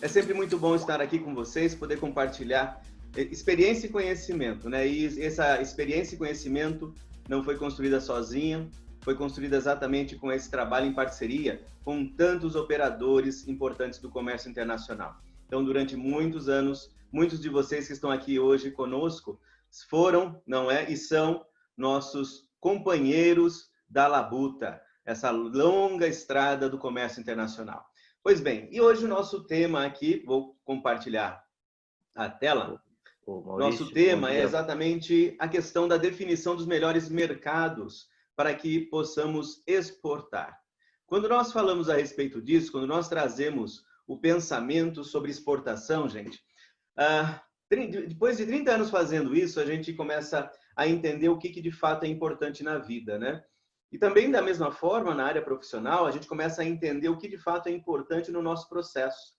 É sempre muito bom estar aqui com vocês, poder compartilhar experiência e conhecimento, né? E essa experiência e conhecimento não foi construída sozinha, foi construída exatamente com esse trabalho em parceria com tantos operadores importantes do comércio internacional. Então, durante muitos anos, muitos de vocês que estão aqui hoje conosco foram, não é, e são nossos companheiros da labuta, essa longa estrada do comércio internacional. Pois bem, e hoje o nosso tema aqui, vou compartilhar a tela. Maurício, Nosso tema é exatamente a questão da definição dos melhores mercados para que possamos exportar. Quando nós falamos a respeito disso, quando nós trazemos o pensamento sobre exportação, gente, depois de 30 anos fazendo isso, a gente começa a entender o que de fato é importante na vida, né? E também, da mesma forma, na área profissional, a gente começa a entender o que de fato é importante no nosso processo.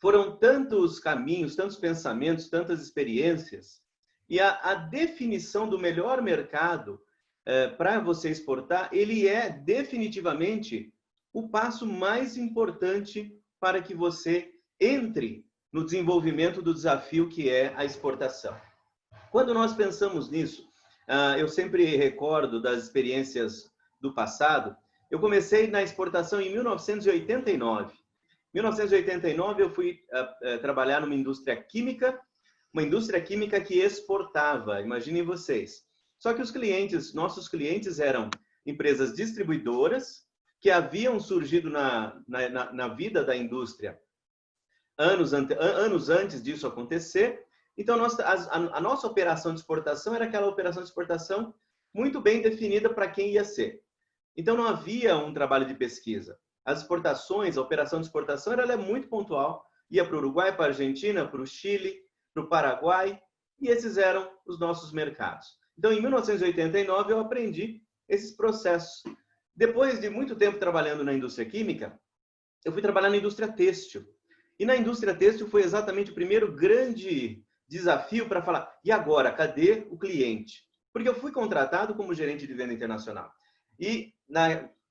Foram tantos caminhos, tantos pensamentos, tantas experiências, e a definição do melhor mercado para você exportar, ele é definitivamente o passo mais importante para que você entre no desenvolvimento do desafio que é a exportação. Quando nós pensamos nisso, eu sempre recordo das experiências do passado. Eu comecei na exportação em 1989. Em 1989 eu fui trabalhar numa indústria química, uma indústria química que exportava, imaginem vocês. Só que os clientes, nossos clientes eram empresas distribuidoras que haviam surgido na vida da indústria anos antes disso acontecer. Então, a nossa operação de exportação era aquela operação de exportação muito bem definida para quem ia ser. Então, não havia um trabalho de pesquisa. As exportações, a operação de exportação, ela é muito pontual. Ia para o Uruguai, para a Argentina, para o Chile, para o Paraguai, e esses eram os nossos mercados. Então, em 1989, eu aprendi esses processos. Depois de muito tempo trabalhando na indústria química, eu fui trabalhar na indústria têxtil. E na indústria têxtil foi exatamente o primeiro grande desafio para falar, e agora, cadê o cliente? Porque eu fui contratado como gerente de venda internacional. E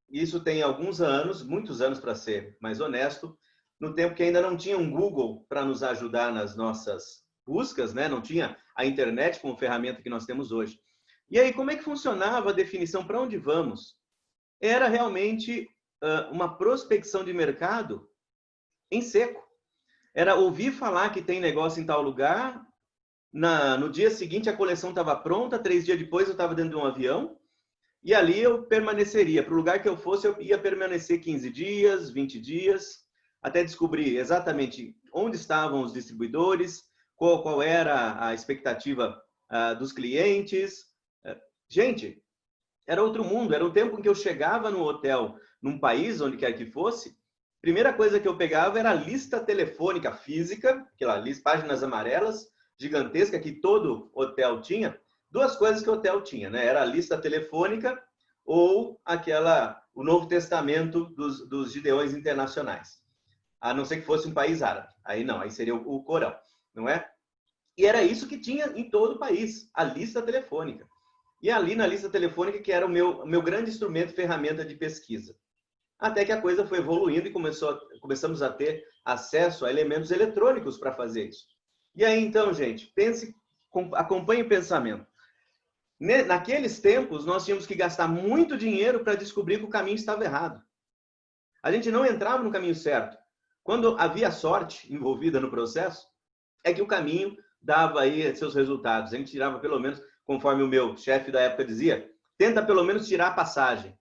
isso tem alguns anos, muitos anos para ser mais honesto, no tempo que ainda não tinha um Google para nos ajudar nas nossas buscas, né? Não tinha a internet como ferramenta que nós temos hoje. E aí, como é que funcionava a definição para onde vamos? Era realmente uma prospecção de mercado em seco. Era ouvir falar que tem negócio em tal lugar, no dia seguinte a coleção estava pronta, 3 dias depois eu estava dentro de um avião, e ali eu permaneceria. Para o lugar que eu fosse, eu ia permanecer 15 dias, 20 dias, até descobrir exatamente onde estavam os distribuidores, qual era a expectativa dos clientes. Gente, era outro mundo, era um tempo em que eu chegava no hotel, num país, onde quer que fosse, primeira coisa que eu pegava era a lista telefônica física, aquela lista, páginas amarelas, gigantesca, que todo hotel tinha. Duas coisas que o hotel tinha, né? Era a lista telefônica ou o Novo Testamento dos Gideões Internacionais. A não ser que fosse um país árabe. Aí não, aí seria o Corão, não é? E era isso que tinha em todo o país, a lista telefônica. E ali na lista telefônica que era o meu grande instrumento, ferramenta de pesquisa. Até que a coisa foi evoluindo e começamos a ter acesso a elementos eletrônicos para fazer isso. E aí, então, gente, acompanhe o pensamento. Naqueles tempos, nós tínhamos que gastar muito dinheiro para descobrir que o caminho estava errado. A gente não entrava no caminho certo. Quando havia sorte envolvida no processo, é que o caminho dava aí seus resultados. A gente tirava pelo menos, conforme o meu chefe da época dizia, tenta pelo menos tirar a passagem.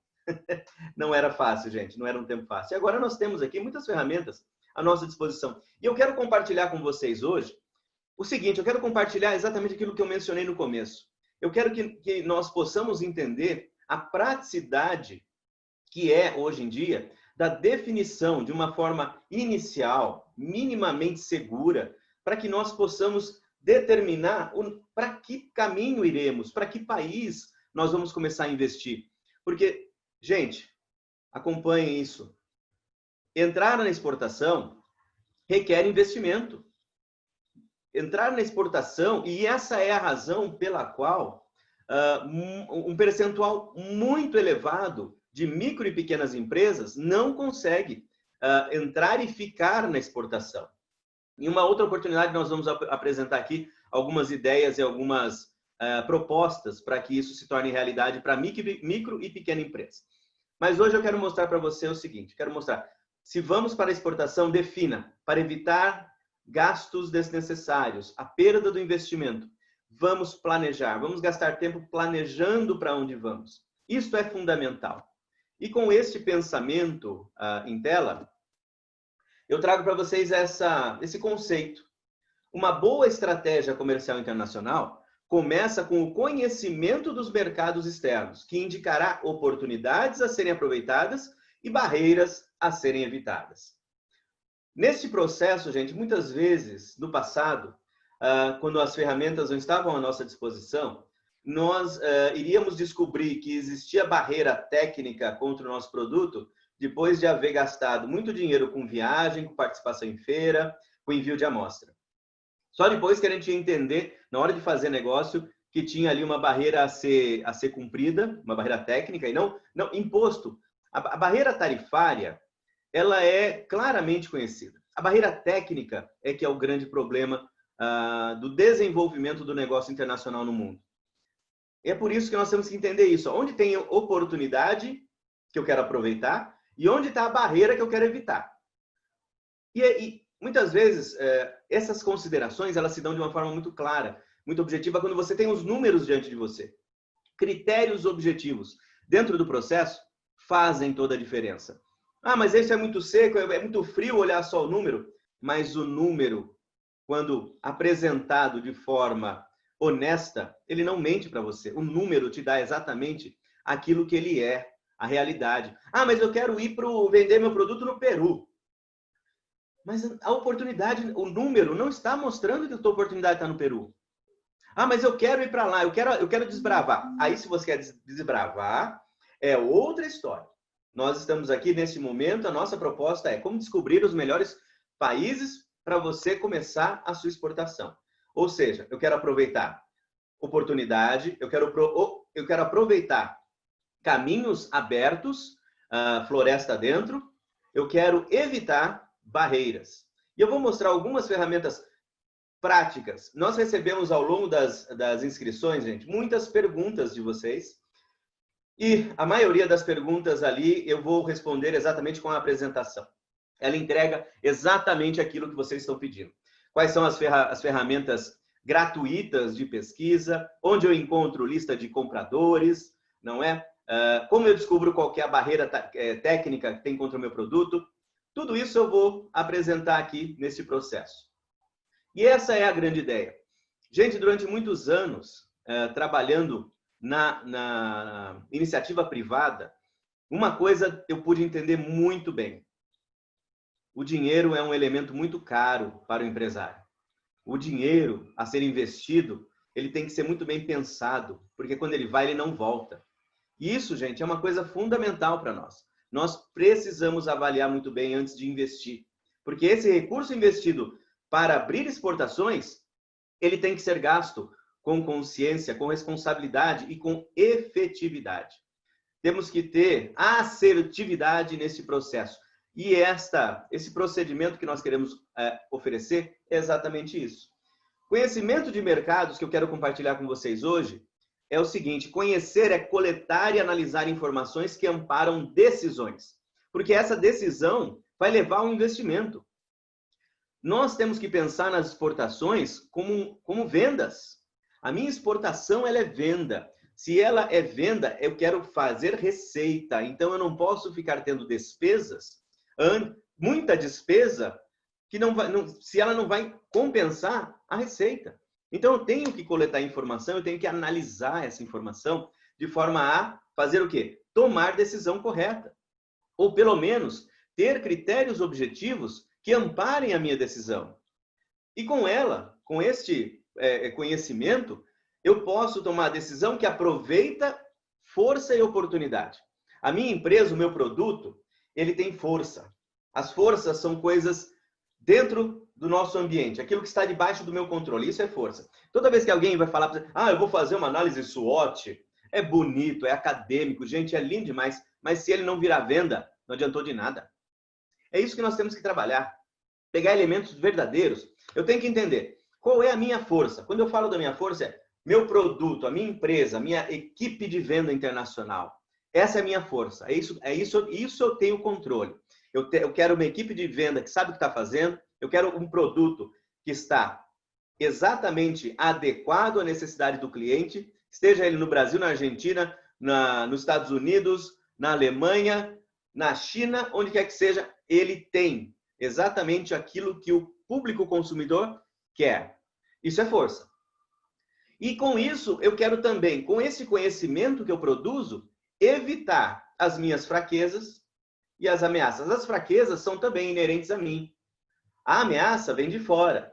Não era fácil, gente, não era um tempo fácil. E agora nós temos aqui muitas ferramentas à nossa disposição. E eu quero compartilhar com vocês hoje o seguinte, eu quero compartilhar exatamente aquilo que eu mencionei no começo. Eu quero que nós possamos entender a praticidade que é, hoje em dia, da definição de uma forma inicial, minimamente segura, para que nós possamos determinar para que caminho iremos, para que país nós vamos começar a investir. Porque, gente, acompanhem isso. Entrar na exportação requer investimento. Entrar na exportação, e essa é a razão pela qual um percentual muito elevado de micro e pequenas empresas não consegue entrar e ficar na exportação. Em uma outra oportunidade, nós vamos apresentar aqui algumas ideias e algumas propostas para que isso se torne realidade para micro e pequena empresa. Mas hoje eu quero mostrar para você o seguinte, quero mostrar, se vamos para a exportação, defina, para evitar gastos desnecessários, a perda do investimento. Vamos planejar, vamos gastar tempo planejando para onde vamos. Isto é fundamental. E com este pensamento em tela, eu trago para vocês esse conceito. Uma boa estratégia comercial internacional começa com o conhecimento dos mercados externos, que indicará oportunidades a serem aproveitadas e barreiras a serem evitadas. Neste processo, gente, muitas vezes, no passado, quando as ferramentas não estavam à nossa disposição, nós iríamos descobrir que existia barreira técnica contra o nosso produto depois de haver gastado muito dinheiro com viagem, com participação em feira, com envio de amostra. Só depois que a gente ia entender, na hora de fazer negócio, que tinha ali uma barreira a ser cumprida, uma barreira técnica, e não imposto. A barreira tarifária, ela é claramente conhecida. A barreira técnica é que é o grande problema do desenvolvimento do negócio internacional no mundo. E é por isso que nós temos que entender isso. Onde tem oportunidade que eu quero aproveitar e onde está a barreira que eu quero evitar. E muitas vezes, essas considerações, elas se dão de uma forma muito clara, muito objetiva, quando você tem os números diante de você. Critérios objetivos dentro do processo fazem toda a diferença. Ah, mas isso é muito seco, é muito frio olhar só o número. Mas o número, quando apresentado de forma honesta, ele não mente para você. O número te dá exatamente aquilo que ele é, a realidade. Ah, mas eu quero ir para vender meu produto no Peru. Mas a oportunidade, o número não está mostrando que a tua oportunidade está no Peru. Ah, mas eu quero ir para lá, eu quero desbravar. Aí, se você quer desbravar, é outra história. Nós estamos aqui nesse momento, a nossa proposta é como descobrir os melhores países para você começar a sua exportação. Ou seja, eu quero aproveitar oportunidade, eu quero aproveitar caminhos abertos, floresta dentro, eu quero evitar barreiras. E eu vou mostrar algumas ferramentas práticas. Nós recebemos ao longo das inscrições, gente, muitas perguntas de vocês. E a maioria das perguntas ali eu vou responder exatamente com a apresentação. Ela entrega exatamente aquilo que vocês estão pedindo. Quais são as ferramentas gratuitas de pesquisa, onde eu encontro lista de compradores, não é? Como eu descubro qual que é a barreira técnica que tem contra o meu produto. Tudo isso eu vou apresentar aqui nesse processo. E essa é a grande ideia. Gente, durante muitos anos, trabalhando na iniciativa privada, uma coisa eu pude entender muito bem. O dinheiro é um elemento muito caro para o empresário. O dinheiro a ser investido, ele tem que ser muito bem pensado, porque quando ele vai, ele não volta. E isso, gente, é uma coisa fundamental para nós. Nós precisamos avaliar muito bem antes de investir. Porque esse recurso investido para abrir exportações, ele tem que ser gasto com consciência, com responsabilidade e com efetividade. Temos que ter assertividade nesse processo. E esse procedimento que nós queremos oferecer é exatamente isso. Conhecimento de mercados que eu quero compartilhar com vocês hoje é o seguinte: conhecer é coletar e analisar informações que amparam decisões. Porque essa decisão vai levar a um investimento. Nós temos que pensar nas exportações como vendas. A minha exportação, ela é venda. Se ela é venda, eu quero fazer receita. Então, eu não posso ficar tendo despesas, muita despesa, que se ela não vai compensar a receita. Então, eu tenho que coletar informação, eu tenho que analisar essa informação de forma a fazer o quê? Tomar decisão correta. Ou, pelo menos, ter critérios objetivos que amparem a minha decisão. E com este conhecimento, eu posso tomar a decisão que aproveita força e oportunidade. A minha empresa, o meu produto, ele tem força. As forças são coisas dentro do nosso ambiente, aquilo que está debaixo do meu controle. Isso é força. Toda vez que alguém vai falar, eu vou fazer uma análise SWOT, é bonito, é acadêmico, gente, é lindo demais, mas se ele não virar venda, não adiantou de nada. É isso que nós temos que trabalhar. Pegar elementos verdadeiros. Eu tenho que entender qual é a minha força. Quando eu falo da minha força, é meu produto, a minha empresa, a minha equipe de venda internacional. Essa é a minha força. Isso eu tenho controle. Eu quero uma equipe de venda que sabe o que está fazendo. Eu quero um produto que está exatamente adequado à necessidade do cliente, esteja ele no Brasil, na Argentina, nos Estados Unidos, na Alemanha, na China, onde quer que seja, ele tem exatamente aquilo que o público consumidor quer. Isso é força. E com isso, eu quero também, com esse conhecimento que eu produzo, evitar as minhas fraquezas e as ameaças. As fraquezas são também inerentes a mim. A ameaça vem de fora.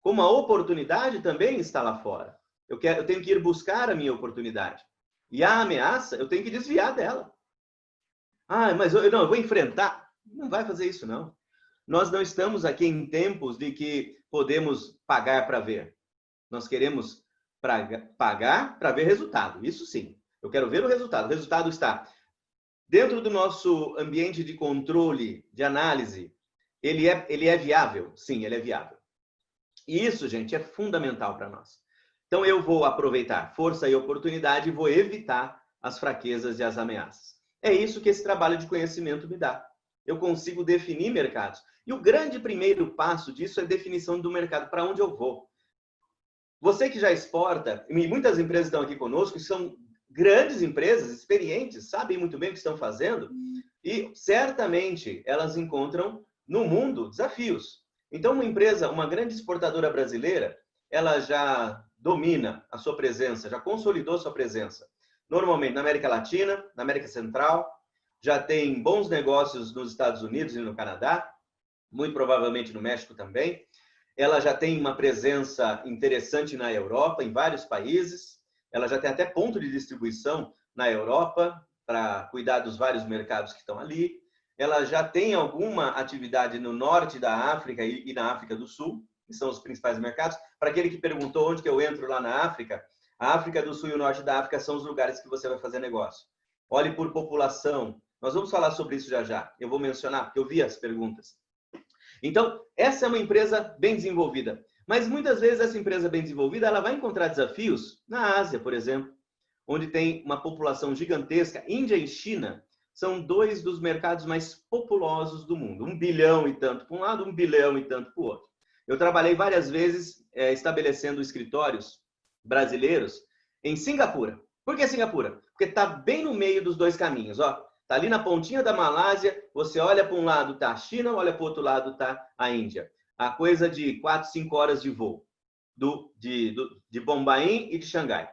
Como a oportunidade também está lá fora. Eu tenho que ir buscar a minha oportunidade. E a ameaça, eu tenho que desviar dela. Mas eu vou enfrentar. Não vai fazer isso, não. Nós não estamos aqui em tempos de que podemos pagar para ver. Nós queremos pagar para ver resultado. Isso sim. Eu quero ver o resultado. O resultado está dentro do nosso ambiente de controle, de análise. Ele é viável? Sim, ele é viável. E isso, gente, é fundamental para nós. Então, eu vou aproveitar força e oportunidade e vou evitar as fraquezas e as ameaças. É isso que esse trabalho de conhecimento me dá. Eu consigo definir mercados. E o grande primeiro passo disso é a definição do mercado, para onde eu vou. Você que já exporta, e muitas empresas estão aqui conosco, que são grandes empresas, experientes, sabem muito bem o que estão fazendo, e certamente elas encontram no mundo desafios. Então, uma grande exportadora brasileira, ela já domina a sua presença, já consolidou sua presença. Normalmente na América Latina, na América Central, já tem bons negócios nos Estados Unidos e no Canadá, muito provavelmente no México também. Ela já tem uma presença interessante na Europa, em vários países. Ela já tem até ponto de distribuição na Europa para cuidar dos vários mercados que estão ali. Ela já tem alguma atividade no norte da África e na África do Sul, que são os principais mercados. Para aquele que perguntou onde que eu entro lá na África, a África do Sul e o norte da África são os lugares que você vai fazer negócio. Olhe por população. Nós vamos falar sobre isso já já. Eu vou mencionar, porque eu vi as perguntas. Então, essa é uma empresa bem desenvolvida. Mas muitas vezes essa empresa bem desenvolvida, ela vai encontrar desafios na Ásia, por exemplo, onde tem uma população gigantesca. Índia e China são dois dos mercados mais populosos do mundo. 1 bilhão e tanto para um lado, 1 bilhão e tanto para o outro. Eu trabalhei várias vezes estabelecendo escritórios brasileiros em Singapura. Por que Singapura? Porque está bem no meio dos dois caminhos. Está ali na pontinha da Malásia, você olha para um lado, está a China, olha para o outro lado, está a Índia. A coisa de 4, 5 horas de voo de Bombaim e de Xangai.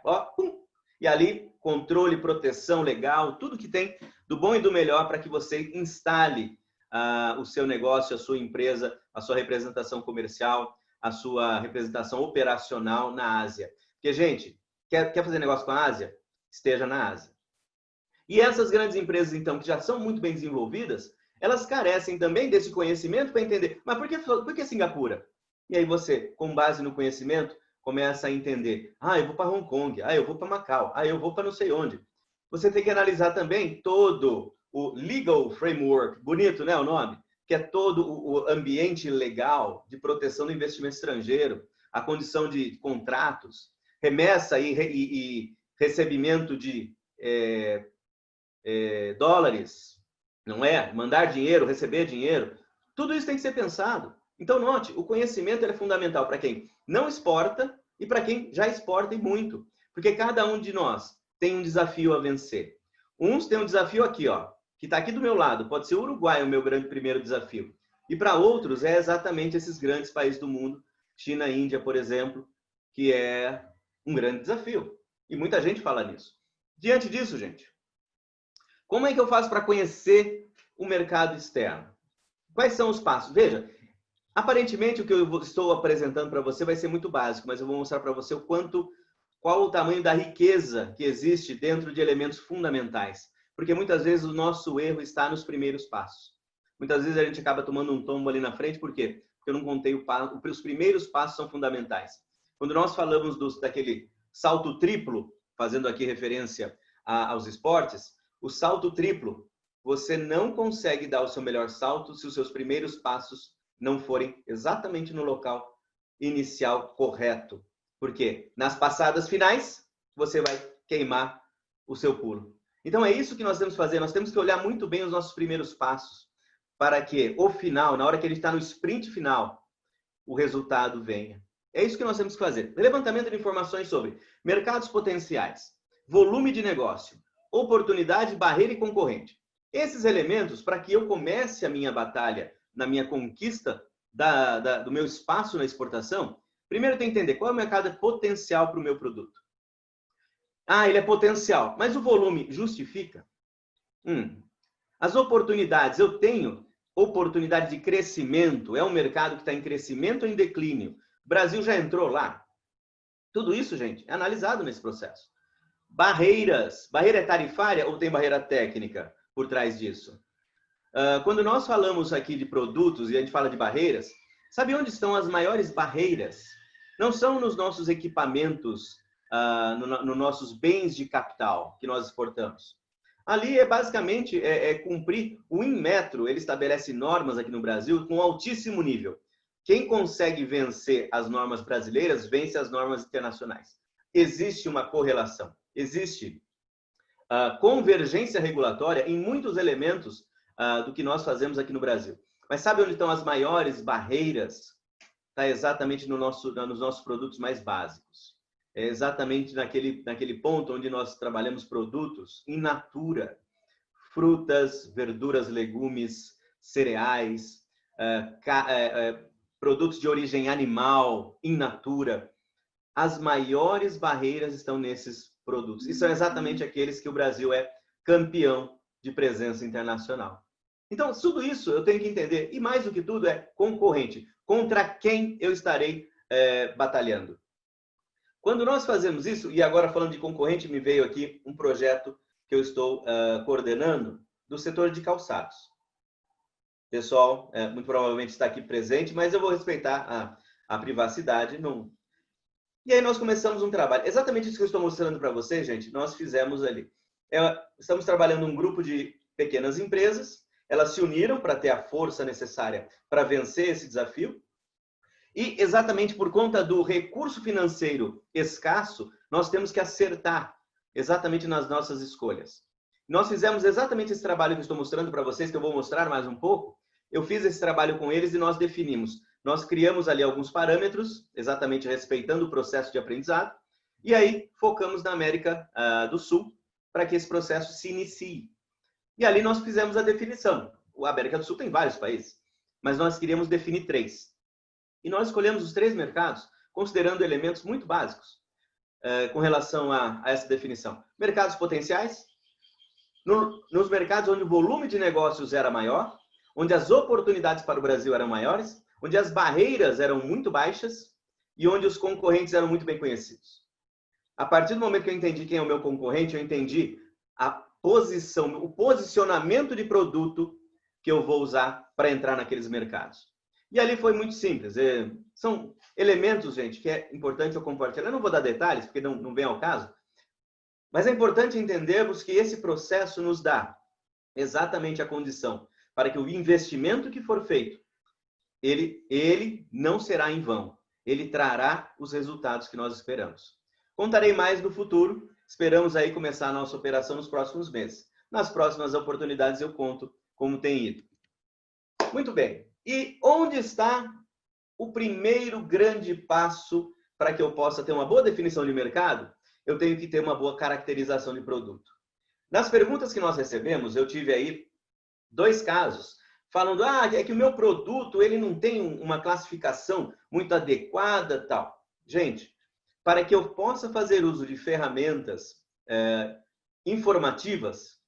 E ali, controle, proteção legal, tudo que tem do bom e do melhor para que você instale o seu negócio, a sua empresa, a sua representação comercial, a sua representação operacional na Ásia. Porque, gente, quer fazer negócio com a Ásia? Esteja na Ásia. E essas grandes empresas, então, que já são muito bem desenvolvidas, elas carecem também desse conhecimento para entender, mas por que Singapura? E aí você, com base no conhecimento, começa a entender, eu vou para Hong Kong, eu vou para Macau, eu vou para não sei onde. Você tem que analisar também todo o legal framework, bonito, né, o nome? Que é todo o ambiente legal de proteção do investimento estrangeiro, a condição de contratos, remessa e recebimento de dólares, não é? Mandar dinheiro, receber dinheiro. Tudo isso tem que ser pensado. Então, note, o conhecimento é fundamental para quem não exporta e para quem já exporta e muito. Porque cada um de nós tem um desafio a vencer. Uns têm um desafio aqui, que está aqui do meu lado. Pode ser o Uruguai o meu grande primeiro desafio. E para outros é exatamente esses grandes países do mundo, China e Índia, por exemplo, que é um grande desafio. E muita gente fala nisso. Diante disso, gente, como é que eu faço para conhecer o mercado externo? Quais são os passos? Veja, aparentemente o que eu estou apresentando para você vai ser muito básico, mas eu vou mostrar para você qual o tamanho da riqueza que existe dentro de elementos fundamentais. Porque muitas vezes o nosso erro está nos primeiros passos. Muitas vezes a gente acaba tomando um tombo ali na frente, por quê? eu não contei os primeiros passos são fundamentais. Quando nós falamos daquele salto triplo, fazendo aqui referência aos esportes, o salto triplo, você não consegue dar o seu melhor salto se os seus primeiros passos não forem exatamente no local inicial correto. Por quê? Nas passadas finais, você vai queimar o seu pulo. Então é isso que nós temos que fazer, nós temos que olhar muito bem os nossos primeiros passos, para que o final, na hora que ele está no sprint final, o resultado venha. É isso que nós temos que fazer. Levantamento de informações sobre mercados potenciais, volume de negócio, oportunidade, barreira e concorrente. Esses elementos, para que eu comece a minha batalha, na minha conquista do meu espaço na exportação, primeiro eu tenho que entender qual é o mercado potencial para o meu produto. Ah, ele é potencial, mas o volume justifica? As oportunidades, eu tenho oportunidade de crescimento, é um mercado que está em crescimento ou em declínio. O Brasil já entrou lá? Tudo isso, gente, é analisado nesse processo. Barreiras, barreira tarifária ou tem barreira técnica por trás disso? Quando nós falamos aqui de produtos e a gente fala de barreiras, sabe onde estão as maiores barreiras? Não são nos nossos equipamentos, nos nossos bens de capital que nós exportamos. Ali é basicamente cumprir o Inmetro, ele estabelece normas aqui no Brasil com altíssimo nível. Quem consegue vencer as normas brasileiras, vence as normas internacionais. Existe uma correlação, existe convergência regulatória em muitos elementos do que nós fazemos aqui no Brasil. Mas sabe onde estão as maiores barreiras? Está exatamente nos nossos produtos mais básicos. É exatamente naquele ponto onde nós trabalhamos produtos in natura, frutas, verduras, legumes, cereais, produtos de origem animal, in natura. As maiores barreiras estão nesses produtos. E são exatamente aqueles que o Brasil é campeão de presença internacional. Então, tudo isso eu tenho que entender. E mais do que tudo é concorrente. Contra quem eu estarei batalhando? Quando nós fazemos isso, e agora falando de concorrente, me veio aqui um projeto que eu estou coordenando do setor de calçados. O pessoal muito provavelmente está aqui presente, mas eu vou respeitar a privacidade. Não. E aí nós começamos um trabalho. Exatamente isso que eu estou mostrando para vocês, gente, nós fizemos ali. Estamos trabalhando um grupo de pequenas empresas, elas se uniram para ter a força necessária para vencer esse desafio. E exatamente por conta do recurso financeiro escasso, nós temos que acertar exatamente nas nossas escolhas. Nós fizemos exatamente esse trabalho que eu estou mostrando para vocês, que eu vou mostrar mais um pouco. Eu fiz esse trabalho com eles e nós definimos. Nós criamos ali alguns parâmetros, exatamente respeitando o processo de aprendizado, e aí focamos na América do Sul para que esse processo se inicie. E ali nós fizemos a definição. A América do Sul tem vários países, mas nós queríamos definir 3. E nós escolhemos os 3 mercados, considerando elementos muito básicos com relação a essa definição. Mercados potenciais, nos mercados onde o volume de negócios era maior, onde as oportunidades para o Brasil eram maiores, onde as barreiras eram muito baixas e onde os concorrentes eram muito bem conhecidos. A partir do momento que eu entendi quem é o meu concorrente, eu entendi a posição, o posicionamento de produto que eu vou usar para entrar naqueles mercados. E ali foi muito simples. São elementos, gente, que é importante eu compartilhar. Eu não vou dar detalhes, porque não vem ao caso. Mas é importante entendermos que esse processo nos dá exatamente a condição para que o investimento que for feito, ele não será em vão. Ele trará os resultados que nós esperamos. Contarei mais no futuro. Esperamos aí começar a nossa operação nos próximos meses. Nas próximas oportunidades eu conto como tem ido. Muito bem. E onde está o primeiro grande passo para que eu possa ter uma boa definição de mercado? Eu tenho que ter uma boa caracterização de produto. Nas perguntas que nós recebemos, eu tive aí 2 casos falando é que o meu produto ele não tem uma classificação muito adequada, tal. Gente, para que eu possa fazer uso de ferramentas informativas,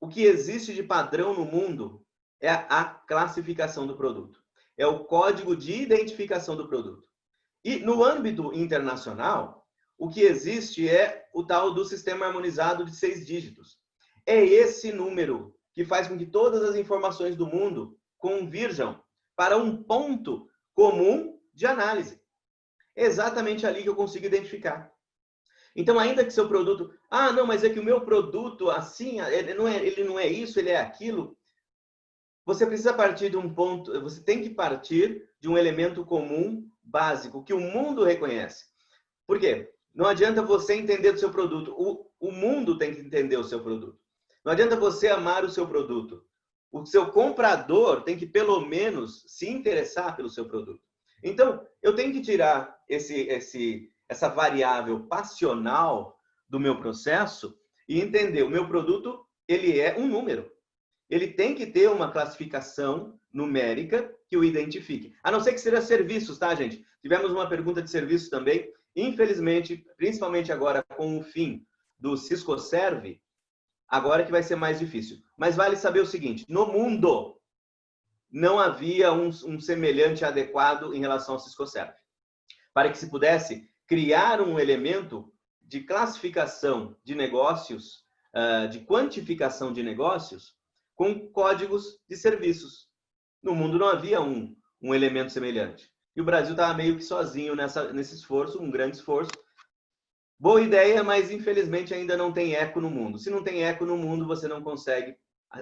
o que existe de padrão no mundo é a classificação do produto. É o código de identificação do produto. E no âmbito internacional, o que existe é o tal do sistema harmonizado de 6 dígitos. É esse número que faz com que todas as informações do mundo convirjam para um ponto comum de análise. É exatamente ali que eu consigo identificar. Então, ainda que seu produto... Ah, não, mas é que o meu produto, assim, ele não é isso, ele é aquilo. Você precisa partir de um ponto... Você tem que partir de um elemento comum, básico, que o mundo reconhece. Por quê? Não adianta você entender do seu produto. O mundo tem que entender o seu produto. Não adianta você amar o seu produto. O seu comprador tem que, pelo menos, se interessar pelo seu produto. Então, eu tenho que tirar essa variável passional do meu processo e entender, o meu produto, ele é um número. Ele tem que ter uma classificação numérica que o identifique. A não ser que seja serviços, tá, gente? Tivemos uma pergunta de serviços também. Infelizmente, principalmente agora com o fim do Cisco Serve, agora que vai ser mais difícil. Mas vale saber o seguinte, no mundo não havia um semelhante adequado em relação ao Cisco Serve. Para que se pudesse criar um elemento de classificação de negócios, de quantificação de negócios, com códigos de serviços. No mundo não havia um elemento semelhante. E o Brasil estava meio que sozinho nesse esforço, um grande esforço. Boa ideia, mas infelizmente ainda não tem eco no mundo. Se não tem eco no mundo, você não consegue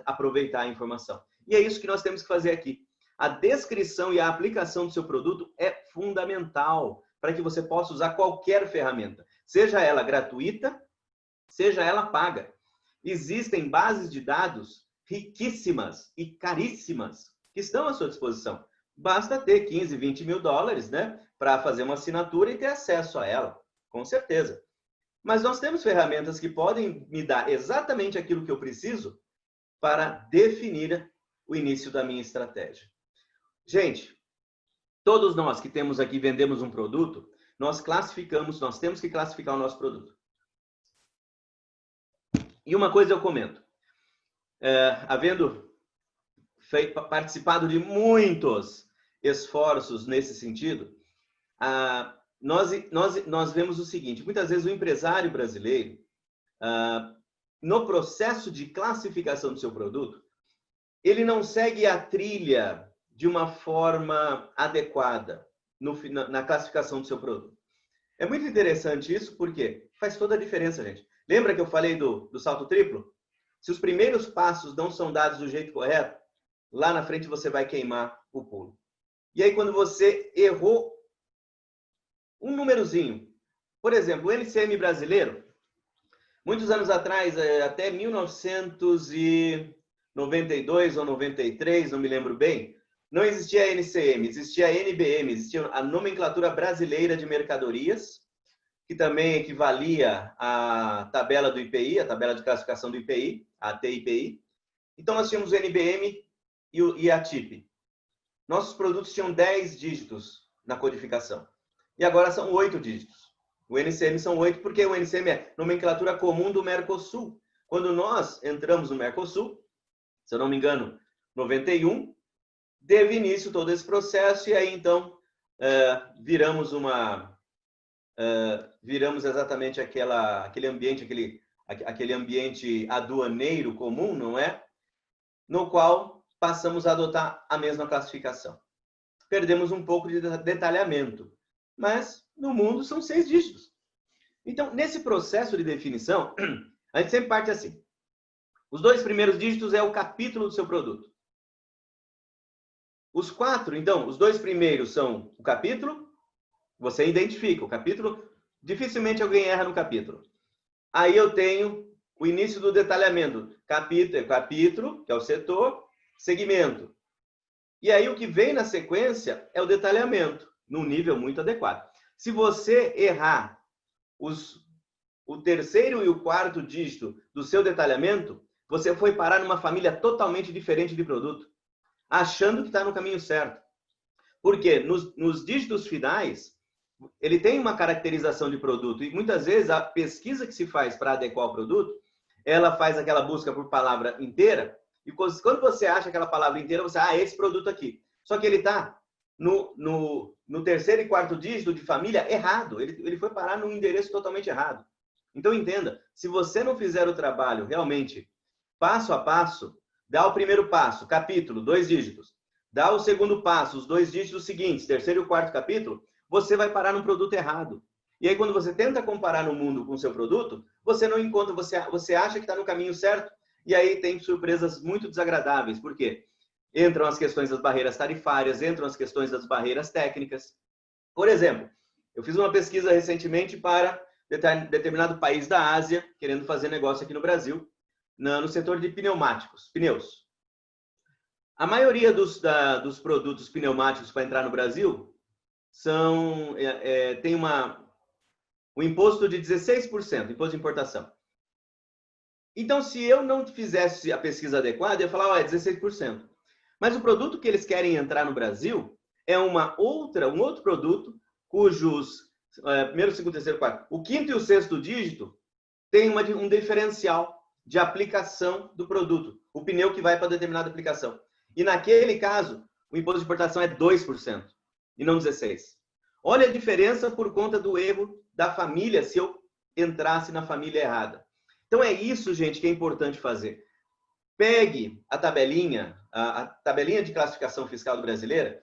aproveitar a informação. E é isso que nós temos que fazer aqui. A descrição e a aplicação do seu produto é fundamental para que você possa usar qualquer ferramenta, seja ela gratuita, seja ela paga. Existem bases de dados riquíssimas e caríssimas que estão à sua disposição. Basta ter 15, 20 mil dólares, né, para fazer uma assinatura e ter acesso a ela, com certeza. Mas nós temos ferramentas que podem me dar exatamente aquilo que eu preciso para definir o início da minha estratégia. Gente, todos nós que temos aqui, vendemos um produto, nós temos que classificar o nosso produto. E uma coisa eu comento, havendo participado de muitos esforços nesse sentido, nós vemos o seguinte, muitas vezes o empresário brasileiro, no processo de classificação do seu produto, ele não segue a trilha de uma forma adequada na classificação do seu produto. É muito interessante isso, porque faz toda a diferença, gente. Lembra que eu falei do salto triplo? Se os primeiros passos não são dados do jeito correto, lá na frente você vai queimar o pulo. E aí, quando você errou um númerozinho, por exemplo, o NCM brasileiro, muitos anos atrás, até 1992 ou 93, não me lembro bem, não existia NCM, existia NBM, existia a Nomenclatura Brasileira de Mercadorias, que também equivalia à tabela do IPI, a tabela de classificação do IPI, a TIPI. Então, nós tínhamos o NBM e a TIP. Nossos produtos tinham 10 dígitos na codificação. E agora são 8 dígitos. O NCM são 8, porque o NCM é nomenclatura comum do Mercosul. Quando nós entramos no Mercosul, se eu não me engano, 91, teve início todo esse processo, e aí, então, viramos exatamente aquele ambiente aduaneiro comum, não é? No qual passamos a adotar a mesma classificação. Perdemos um pouco de detalhamento, mas no mundo são 6 dígitos. Então, nesse processo de definição, a gente sempre parte assim. Os 2 primeiros dígitos é o capítulo do seu produto. Os 4, então, os 2 primeiros são o capítulo, você identifica o capítulo, dificilmente alguém erra no capítulo. Aí eu tenho o início do detalhamento. Capítulo, que é o setor, segmento. E aí o que vem na sequência é o detalhamento, num nível muito adequado. Se você errar o 3º e o 4º dígito do seu detalhamento, você foi parar numa família totalmente diferente de produto, achando que está no caminho certo. Porque nos dígitos finais, ele tem uma caracterização de produto, e muitas vezes a pesquisa que se faz para adequar o produto, ela faz aquela busca por palavra inteira, e quando você acha aquela palavra inteira, você esse produto aqui. Só que ele está no 3º e 4º dígito de família errado. Ele foi parar num endereço totalmente errado. Então, entenda, se você não fizer o trabalho realmente passo a passo, dá o primeiro passo, capítulo, 2 dígitos. dá o segundo passo, os 2 dígitos seguintes, terceiro e o quarto capítulo, você vai parar num produto errado. E aí, quando você tenta comparar no mundo com o seu produto, você não encontra, você acha que está no caminho certo, e aí tem surpresas muito desagradáveis. Por quê? Entram as questões das barreiras tarifárias, entram as questões das barreiras técnicas. Por exemplo, eu fiz uma pesquisa recentemente para determinado país da Ásia, querendo fazer negócio aqui no Brasil, no setor de pneus. A maioria dos produtos pneumáticos para entrar no Brasil tem um imposto de 16%, imposto de importação. Então, se eu não fizesse a pesquisa adequada, eu ia falar, é 16%. Mas o produto que eles querem entrar no Brasil é um outro produto cujos primeiro, segundo, terceiro, quarto, o quinto e o sexto dígito tem um diferencial de aplicação do produto, o pneu que vai para determinada aplicação. E naquele caso, o imposto de importação é 2% e não 16%. Olha a diferença por conta do erro da família, se eu entrasse na família errada. Então é isso, gente, que é importante fazer. Pegue a tabelinha de classificação fiscal brasileira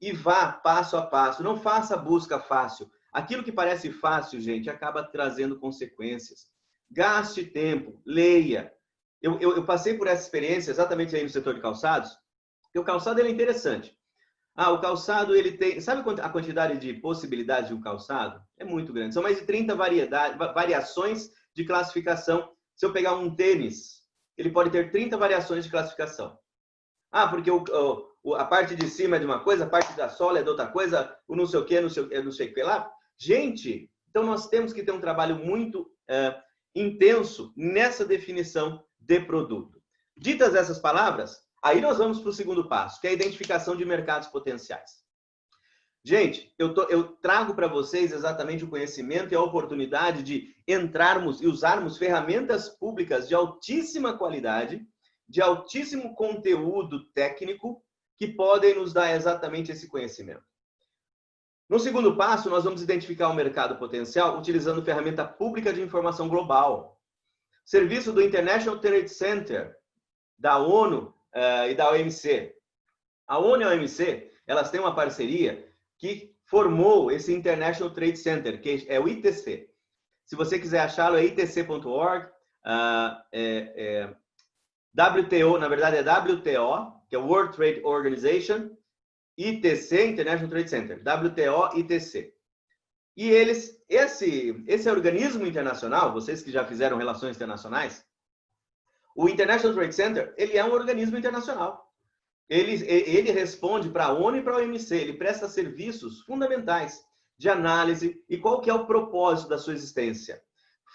e vá passo a passo. Não faça busca fácil. Aquilo que parece fácil, gente, acaba trazendo consequências. Gaste tempo, leia. Eu passei por essa experiência exatamente aí no setor de calçados, porque o calçado ele é interessante. O calçado, ele tem... Sabe a quantidade de possibilidades de um calçado? É muito grande. São mais de 30 variações de classificação. Se eu pegar um tênis, ele pode ter 30 variações de classificação. Porque a parte de cima é de uma coisa, a parte da sola é de outra coisa, o não sei o que, não sei o que lá. Gente, então nós temos que ter um trabalho muito intenso nessa definição de produto. Ditas essas palavras, aí nós vamos para o segundo passo, que é a identificação de mercados potenciais. Gente, eu trago para vocês exatamente o conhecimento e a oportunidade de entrarmos e usarmos ferramentas públicas de altíssima qualidade, de altíssimo conteúdo técnico, que podem nos dar exatamente esse conhecimento. No segundo passo, nós vamos identificar o mercado potencial utilizando ferramenta pública de informação global. Serviço do International Trade Center, da ONU e da OMC. A ONU e a OMC, elas têm uma parceria que formou esse International Trade Center, que é o ITC. Se você quiser achá-lo, é itc.org. WTO, na verdade é WTO, que é World Trade Organization, ITC, International Trade Center, WTO, ITC. E esse organismo internacional, vocês que já fizeram relações internacionais, o International Trade Center, ele é um organismo internacional. Ele responde para a ONU e para a OMC, ele presta serviços fundamentais de análise. E qual que é o propósito da sua existência?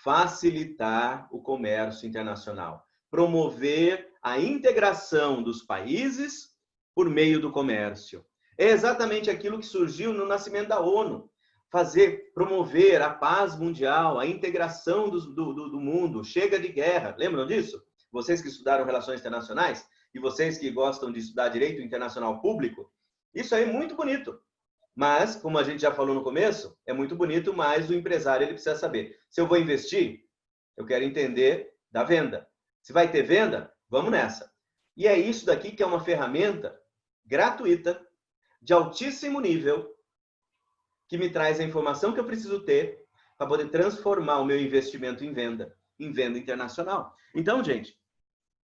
Facilitar o comércio internacional, promover a integração dos países por meio do comércio. É exatamente aquilo que surgiu no nascimento da ONU. Promover a paz mundial, a integração do mundo. Chega de guerra. Lembram disso? Vocês que estudaram relações internacionais e vocês que gostam de estudar direito internacional público, isso aí é muito bonito. Mas, como a gente já falou no começo, é muito bonito, mas o empresário ele precisa saber. Se eu vou investir, eu quero entender da venda. Se vai ter venda, vamos nessa. E é isso daqui que é uma ferramenta gratuita, de altíssimo nível, que me traz a informação que eu preciso ter para poder transformar o meu investimento em venda internacional. Então, gente,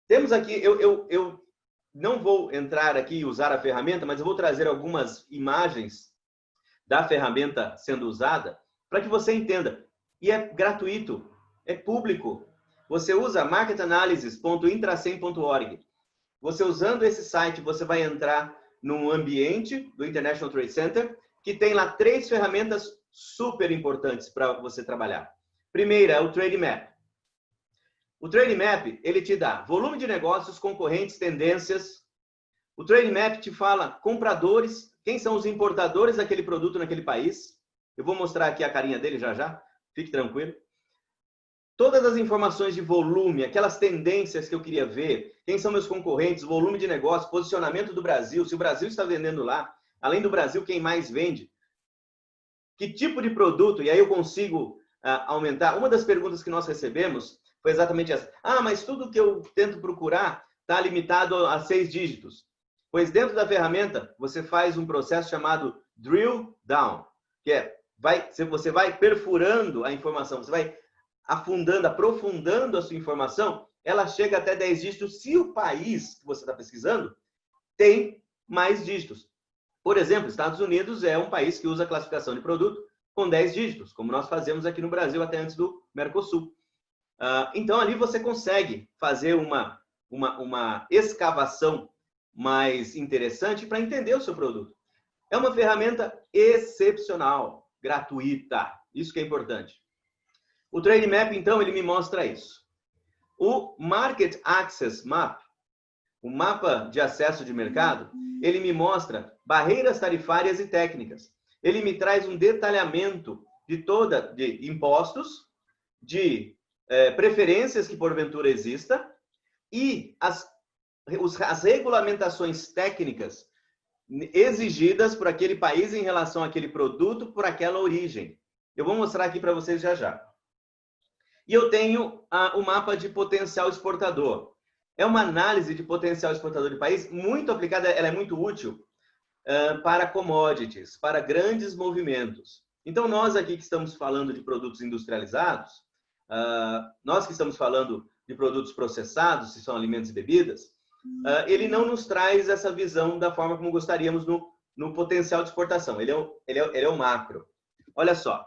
temos aqui, eu não vou entrar aqui e usar a ferramenta, mas eu vou trazer algumas imagens da ferramenta sendo usada para que você entenda. E é gratuito, é público. Você usa marketanalysis.intracem.org. Você usando esse site, você vai entrar num ambiente do International Trade Center, que tem lá 3 ferramentas super importantes para você trabalhar. Primeira é o Trade Map. O Trade Map, ele te dá volume de negócios, concorrentes, tendências. O Trade Map te fala compradores, quem são os importadores daquele produto naquele país. Eu vou mostrar aqui a carinha dele já, fique tranquilo. Todas as informações de volume, aquelas tendências que eu queria ver, quem são meus concorrentes, volume de negócio, posicionamento do Brasil, se o Brasil está vendendo lá, além do Brasil, quem mais vende, que tipo de produto, e aí eu consigo aumentar. Uma das perguntas que nós recebemos foi exatamente essa. Mas tudo que eu tento procurar está limitado a 6 dígitos. Pois dentro da ferramenta, você faz um processo chamado drill down, que é, você vai perfurando a informação, você vai afundando, aprofundando a sua informação, ela chega até 10 dígitos se o país que você está pesquisando tem mais dígitos. Por exemplo, Estados Unidos é um país que usa a classificação de produto com 10 dígitos, como nós fazemos aqui no Brasil até antes do Mercosul. Então, ali você consegue fazer uma escavação mais interessante para entender o seu produto. É uma ferramenta excepcional, gratuita. Isso que é importante. O Trade Map, então, ele me mostra isso. O Market Access Map, o mapa de acesso de mercado, ele me mostra barreiras tarifárias e técnicas. Ele me traz um detalhamento de impostos, de preferências que porventura exista e as regulamentações técnicas exigidas por aquele país em relação àquele produto, por aquela origem. Eu vou mostrar aqui para vocês já já. E eu tenho o mapa de potencial exportador. É uma análise de potencial exportador de país muito aplicada, ela é muito útil para commodities, para grandes movimentos. Então, nós aqui que estamos falando de produtos industrializados, nós que estamos falando de produtos processados, se são alimentos e bebidas, ele não nos traz essa visão da forma como gostaríamos no potencial de exportação. Ele é o macro. Olha só,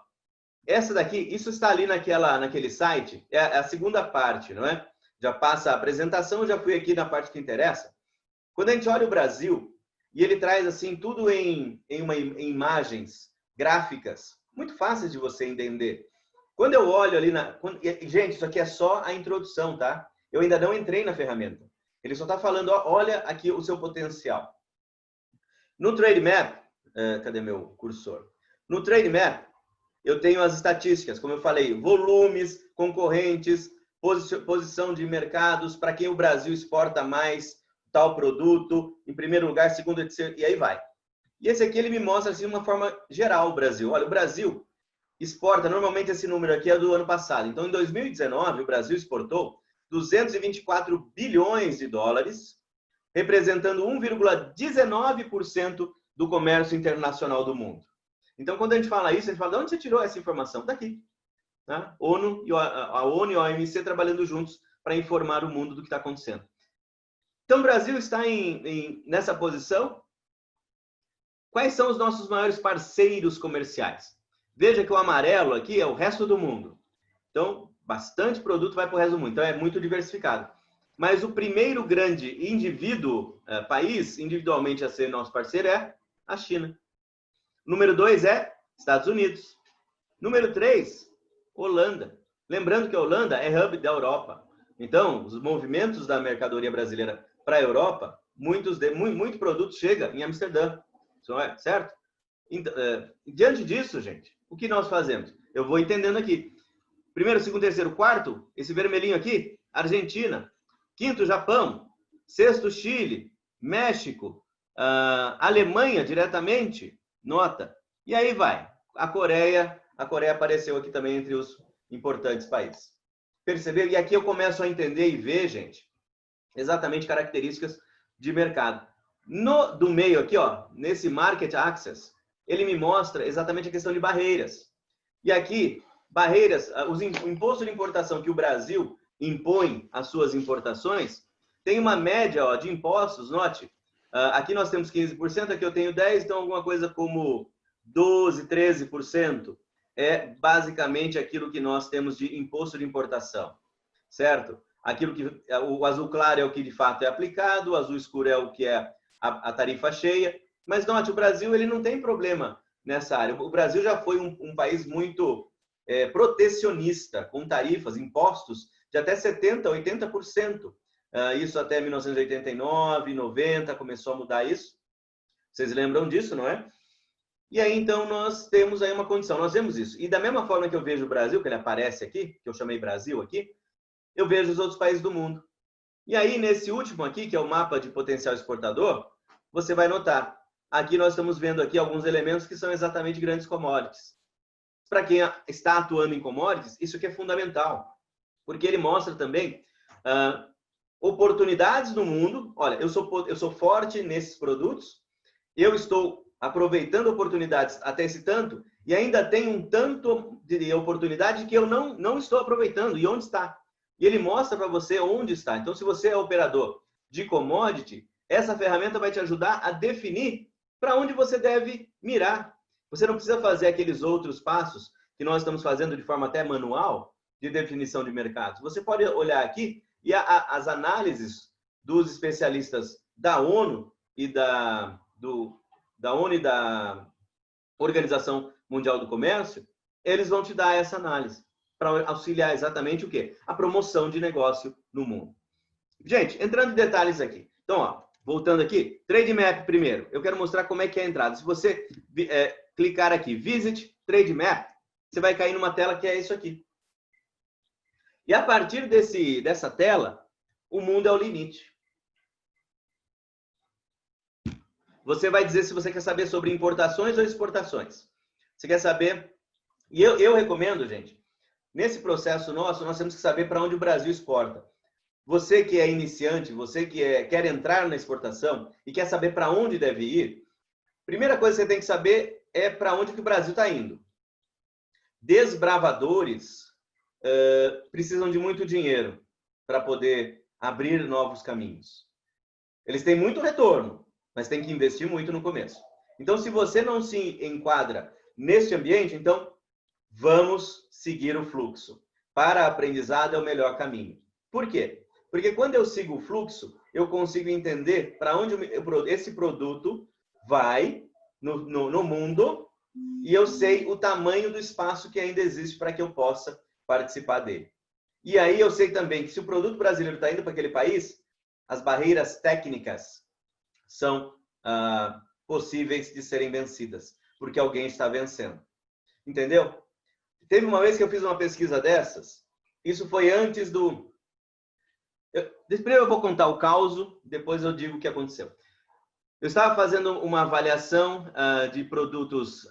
essa daqui, isso está ali naquele site, é a segunda parte, não é? Já passa a apresentação, já fui aqui na parte que interessa. Quando a gente olha o Brasil, e ele traz assim tudo em imagens gráficas, muito fáceis de você entender. Quando eu olho ali gente, isso aqui é só a introdução, tá? Eu ainda não entrei na ferramenta. Ele só está falando, ó, olha aqui o seu potencial. No Trade Map, cadê meu cursor? No Trade Map, eu tenho as estatísticas, como eu falei, volumes, concorrentes, posição de mercados, para quem o Brasil exporta mais tal produto, em primeiro lugar, segundo, terceiro, e aí vai. E esse aqui ele me mostra assim, de uma forma geral o Brasil. Olha, o Brasil exporta, normalmente esse número aqui é do ano passado. Então, em 2019, o Brasil exportou 224 bilhões de dólares, representando 1,19% do comércio internacional do mundo. Então, quando a gente fala isso, a gente fala, de onde você tirou essa informação? Daqui. Né? A ONU e a OMC trabalhando juntos para informar o mundo do que está acontecendo. Então, o Brasil está nessa posição. Quais são os nossos maiores parceiros comerciais? Veja que o amarelo aqui é o resto do mundo. Então, bastante produto vai para o resto do mundo. Então, é muito diversificado. Mas o primeiro grande país, individualmente a ser nosso parceiro, é a China. Número 2 é Estados Unidos. Número 3, Holanda. Lembrando que a Holanda é hub da Europa. Então, os movimentos da mercadoria brasileira para a Europa, muito produto chega em Amsterdã. Certo? Então, diante disso, gente, o que nós fazemos? Eu vou entendendo aqui. Primeiro, segundo, terceiro, quarto, esse vermelhinho aqui, Argentina. Quinto, Japão. Sexto, Chile. México. Alemanha, diretamente. Nota. E aí vai. A Coreia apareceu aqui também entre os importantes países. Percebeu? E aqui eu começo a entender e ver, gente, exatamente características de mercado. Do meio aqui, ó, nesse Market Access, ele me mostra exatamente a questão de barreiras. E aqui, barreiras, o imposto de importação que o Brasil impõe às suas importações, tem uma média, ó, de impostos, note, aqui nós temos 15%, aqui eu tenho 10%, então alguma coisa como 12%, 13% é basicamente aquilo que nós temos de imposto de importação, certo? Aquilo que o azul claro é o que de fato é aplicado, o azul escuro é o que é a tarifa cheia, mas note, o Brasil ele não tem problema nessa área. O Brasil já foi um país muito protecionista, com tarifas, impostos de até 70%, 80%. Isso até 1989, 90, começou a mudar isso. Vocês lembram disso, não é? E aí, então, nós temos aí uma condição, nós vemos isso. E da mesma forma que eu vejo o Brasil, que ele aparece aqui, que eu chamei Brasil aqui, eu vejo os outros países do mundo. E aí, nesse último aqui, que é o mapa de potencial exportador, você vai notar, aqui nós estamos vendo aqui alguns elementos que são exatamente grandes commodities. Para quem está atuando em commodities, isso aqui é fundamental, porque ele mostra também oportunidades no mundo. Olha, eu sou forte nesses produtos, eu estou aproveitando oportunidades até esse tanto, e ainda tem um tanto de oportunidade que eu não estou aproveitando. E onde está? E ele mostra para você onde está. Então, se você é operador de commodity, essa ferramenta vai te ajudar a definir para onde você deve mirar. Você não precisa fazer aqueles outros passos que nós estamos fazendo de forma até manual, de definição de mercados. Você pode olhar aqui e as análises dos especialistas da ONU e da Organização Mundial do Comércio, eles vão te dar essa análise para auxiliar exatamente o quê? A promoção de negócio no mundo. Gente, entrando em detalhes aqui. Então, ó, voltando aqui, Trade Map primeiro. Eu quero mostrar como é que é a entrada. Se você clicar aqui, Visit Trade Map, você vai cair numa tela que é isso aqui. E a partir dessa tela, o mundo é o limite. Você vai dizer se você quer saber sobre importações ou exportações. Você quer saber... E eu recomendo, gente, nesse processo nosso, nós temos que saber para onde o Brasil exporta. Você que é iniciante, você que quer entrar na exportação e quer saber para onde deve ir, primeira coisa que você tem que saber é para onde que o Brasil está indo. Desbravadores precisam de muito dinheiro para poder abrir novos caminhos. Eles têm muito retorno, mas tem que investir muito no começo. Então, se você não se enquadra neste ambiente, então vamos seguir o fluxo. Para aprendizado é o melhor caminho. Por quê? Porque quando eu sigo o fluxo, eu consigo entender para onde esse produto vai no mundo e eu sei o tamanho do espaço que ainda existe para que eu possa participar dele. E aí eu sei também que se o produto brasileiro está indo para aquele país, as barreiras técnicas são possíveis de serem vencidas, porque alguém está vencendo. Entendeu? Teve uma vez que eu fiz uma pesquisa dessas, isso foi antes do... Primeiro eu vou contar o caos, depois eu digo o que aconteceu. Eu estava fazendo uma avaliação de produtos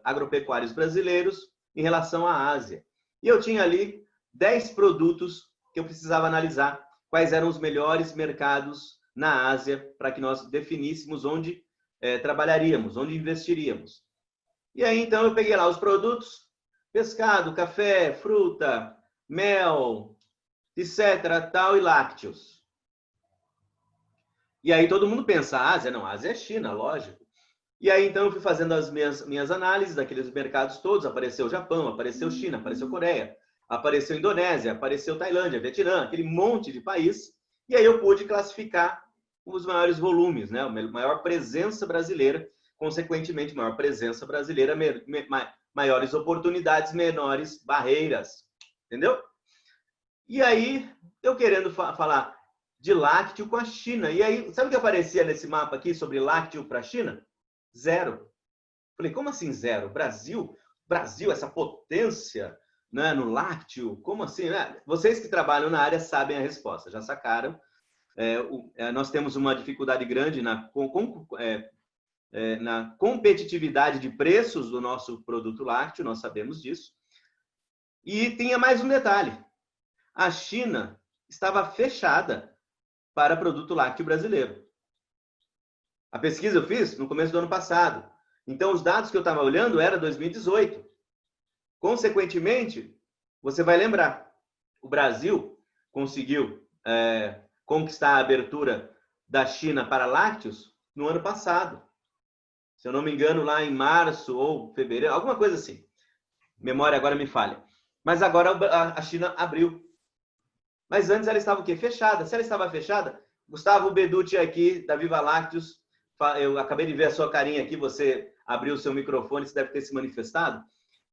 agropecuários brasileiros em relação à Ásia. E eu tinha ali 10 produtos que eu precisava analisar quais eram os melhores mercados na Ásia para que nós definíssemos onde trabalharíamos, onde investiríamos. E aí, então, eu peguei lá os produtos, pescado, café, fruta, mel, etc., tal, e lácteos. E aí todo mundo pensa, Ásia? Não, Ásia é China, lógico. E aí, então, eu fui fazendo as minhas análises daqueles mercados todos. Apareceu Japão, apareceu China, apareceu Coreia, apareceu Indonésia, apareceu Tailândia, Vietnã, aquele monte de país. E aí eu pude classificar os maiores volumes, né? A maior presença brasileira, consequentemente, maior presença brasileira, maiores oportunidades, menores barreiras. Entendeu? E aí, eu querendo falar de lácteo com a China. E aí, sabe o que aparecia nesse mapa aqui sobre lácteo para a China? 0. Falei, como assim 0? Brasil, essa potência, né, no lácteo, como assim? Vocês que trabalham na área sabem a resposta, já sacaram. Nós temos uma dificuldade grande na competitividade de preços do nosso produto lácteo, nós sabemos disso. E tinha mais um detalhe. A China estava fechada para produto lácteo brasileiro. A pesquisa eu fiz no começo do ano passado. Então, os dados que eu estava olhando era 2018. Consequentemente, você vai lembrar, o Brasil conseguiu conquistar a abertura da China para lácteos no ano passado. Se eu não me engano, lá em março ou fevereiro, alguma coisa assim. Memória agora me falha. Mas agora a China abriu. Mas antes ela estava o quê? Fechada. Se ela estava fechada, Gustavo Beducci aqui, da Viva Lácteos, eu acabei de ver a sua carinha aqui, você abriu o seu microfone, você deve ter se manifestado.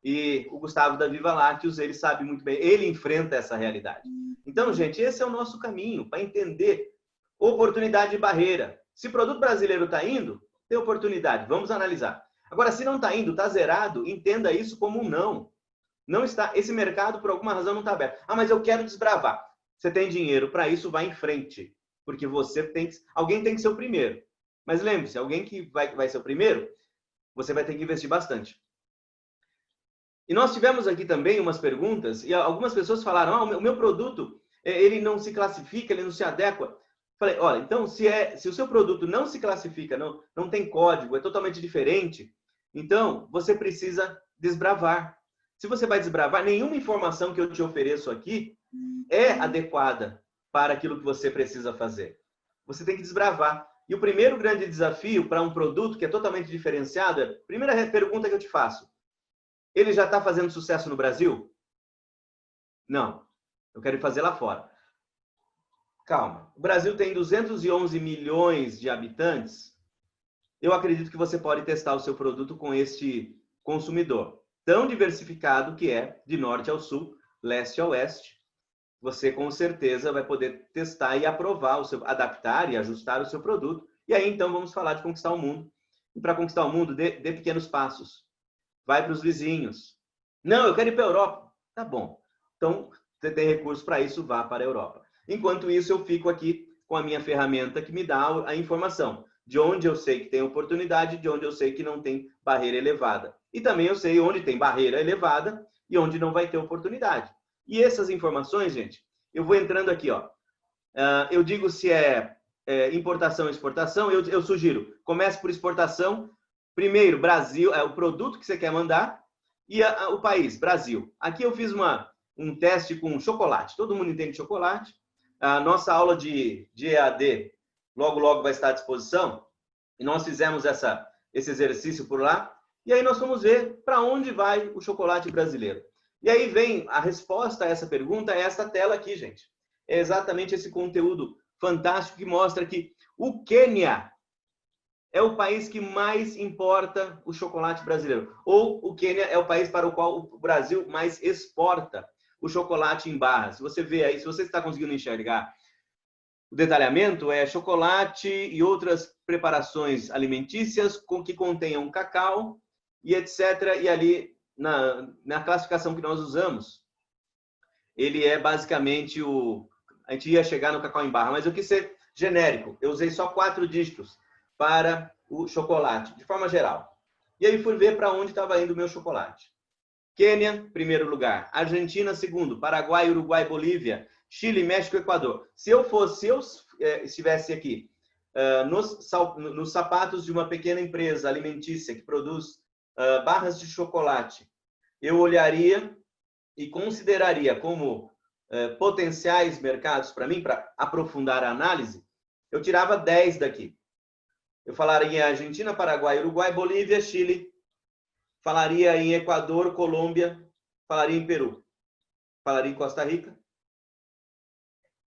E o Gustavo da Viva Lácteos, ele sabe muito bem, ele enfrenta essa realidade. Então, gente, esse é o nosso caminho para entender oportunidade e barreira. Se o produto brasileiro está indo, tem oportunidade, vamos analisar. Agora, se não está indo, está zerado, entenda isso como um não. Não está, esse mercado, por alguma razão, não está aberto. Ah, mas eu quero desbravar. Você tem dinheiro para isso, vai em frente. Porque alguém tem que ser o primeiro. Mas lembre-se, alguém que vai ser o primeiro, você vai ter que investir bastante. E nós tivemos aqui também umas perguntas, e algumas pessoas falaram, o meu produto ele não se classifica, ele não se adequa. Falei, olha, então se o seu produto não se classifica, não tem código, é totalmente diferente, então você precisa desbravar. Se você vai desbravar, nenhuma informação que eu te ofereço aqui é adequada para aquilo que você precisa fazer. Você tem que desbravar. E o primeiro grande desafio para um produto que é totalmente diferenciado é, primeira pergunta que eu te faço, ele já está fazendo sucesso no Brasil? Não. Eu quero fazer lá fora. Calma. O Brasil tem 211 milhões de habitantes. Eu acredito que você pode testar o seu produto com este consumidor. Tão diversificado que é, de norte ao sul, leste a oeste. Você com certeza vai poder testar e aprovar, adaptar e ajustar o seu produto. E aí, então, vamos falar de conquistar o mundo. E para conquistar o mundo, dê pequenos passos. Vai para os vizinhos. Não, eu quero ir para a Europa. Tá bom. Então, você tem recurso para isso, vá para a Europa. Enquanto isso, eu fico aqui com a minha ferramenta que me dá a informação de onde eu sei que tem oportunidade, de onde eu sei que não tem barreira elevada. E também eu sei onde tem barreira elevada e onde não vai ter oportunidade. E essas informações, gente, eu vou entrando aqui, ó. Eu digo se é importação ou exportação, eu sugiro, comece por exportação. Primeiro, Brasil, é o produto que você quer mandar e o país, Brasil. Aqui eu fiz um teste com chocolate. Todo mundo entende chocolate. A nossa aula de EAD logo, logo vai estar à disposição. E nós fizemos esse exercício por lá. E aí nós vamos ver para onde vai o chocolate brasileiro. E aí vem a resposta a essa pergunta, é essa tela aqui, gente. É exatamente esse conteúdo fantástico que mostra que o Quênia é o país que mais importa o chocolate brasileiro. Ou o Quênia é o país para o qual o Brasil mais exporta o chocolate em barra. Se você vê aí, se você está conseguindo enxergar o detalhamento, é chocolate e outras preparações alimentícias que contenham cacau e etc. E ali, na classificação que nós usamos, ele é basicamente a gente ia chegar no cacau em barra, mas eu quis ser genérico. Eu usei só 4 dígitos para o chocolate, de forma geral. E aí fui ver para onde estava indo o meu chocolate. Quênia, primeiro lugar. Argentina, segundo. Paraguai, Uruguai, Bolívia. Chile, México, Equador. Se eu estivesse aqui nos sapatos de uma pequena empresa alimentícia que produz barras de chocolate, eu olharia e consideraria como potenciais mercados para mim, para aprofundar a análise, eu tirava 10 daqui. Eu falaria em Argentina, Paraguai, Uruguai, Bolívia, Chile. Falaria em Equador, Colômbia. Falaria em Peru. Falaria em Costa Rica.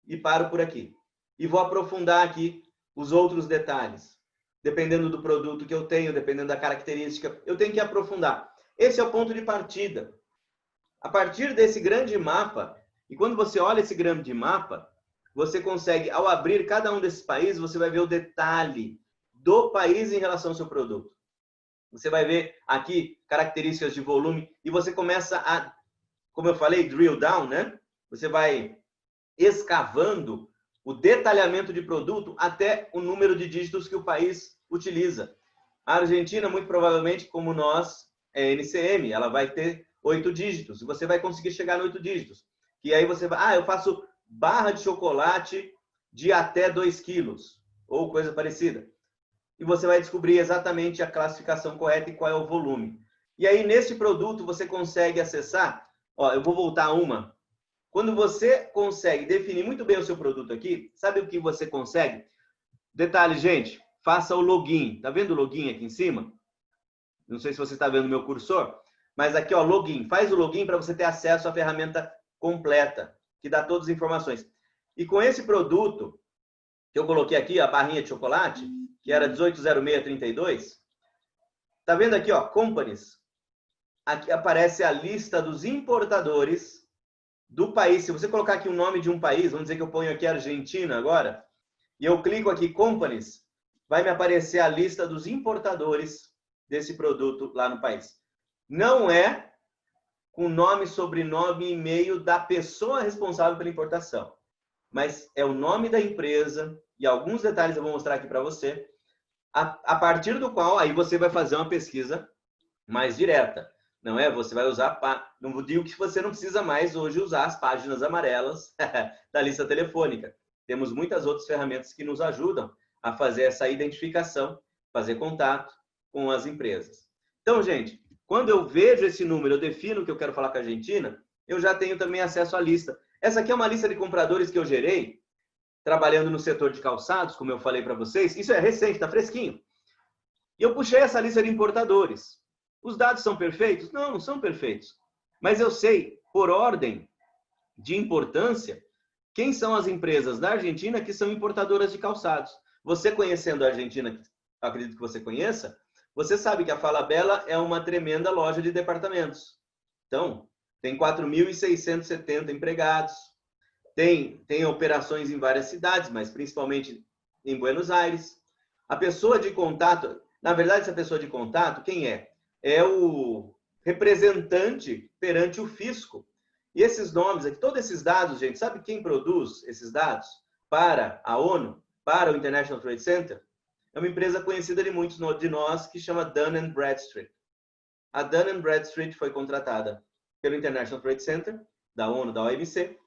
E paro por aqui. E vou aprofundar aqui os outros detalhes. Dependendo do produto que eu tenho, dependendo da característica, eu tenho que aprofundar. Esse é o ponto de partida. A partir desse grande mapa, e quando você olha esse grande mapa, você consegue, ao abrir cada um desses países, você vai ver o detalhe do país em relação ao seu produto. Você vai ver aqui características de volume e você começa a, como eu falei, drill down, né? Você vai escavando o detalhamento de produto até o número de dígitos que o país utiliza. A Argentina, muito provavelmente, como nós, é NCM, ela vai ter 8 dígitos. E você vai conseguir chegar no 8 dígitos. E aí você vai, eu faço barra de chocolate de até 2 quilos, ou coisa parecida. E você vai descobrir exatamente a classificação correta e qual é o volume. E aí, nesse produto, você consegue acessar, eu vou voltar a uma. Quando você consegue definir muito bem o seu produto aqui, sabe o que você consegue? Detalhe, gente, faça o login. Tá vendo o login aqui em cima? Não sei se você está vendo o meu cursor, mas aqui, login. Faz o login para você ter acesso à ferramenta completa, que dá todas as informações. E com esse produto, que eu coloquei aqui, a barrinha de chocolate, que era 180632, tá vendo aqui, companies? Aqui aparece a lista dos importadores do país. Se você colocar aqui o nome de um país, vamos dizer que eu ponho aqui Argentina agora, e eu clico aqui companies, vai me aparecer a lista dos importadores desse produto lá no país. Não é com nome, sobrenome e e-mail da pessoa responsável pela importação, mas é o nome da empresa e alguns detalhes eu vou mostrar aqui para você, a partir do qual aí você vai fazer uma pesquisa mais direta. Não é? Você vai usar... Não digo que você não precisa mais hoje usar as páginas amarelas da lista telefônica. Temos muitas outras ferramentas que nos ajudam a fazer essa identificação, fazer contato com as empresas. Então, gente, quando eu vejo esse número, eu defino que eu quero falar com a Argentina, eu já tenho também acesso à lista. Essa aqui é uma lista de compradores que eu gerei, trabalhando no setor de calçados, como eu falei para vocês. Isso é recente, está fresquinho. E eu puxei essa lista de importadores. Os dados são perfeitos? Não, não são perfeitos. Mas eu sei, por ordem de importância, quem são as empresas da Argentina que são importadoras de calçados. Você conhecendo a Argentina, acredito que você conheça, você sabe que a Falabella é uma tremenda loja de departamentos. Então, tem 4.670 empregados, tem operações em várias cidades, mas principalmente em Buenos Aires. A pessoa de contato, na verdade, essa pessoa de contato, quem é? É o representante perante o fisco. E esses nomes aqui, todos esses dados, gente, sabe quem produz esses dados para a ONU, para o International Trade Center? É uma empresa conhecida de muitos de nós que chama Dun & Bradstreet. A Dun & Bradstreet foi contratada pelo International Trade Center, da ONU, da OMC,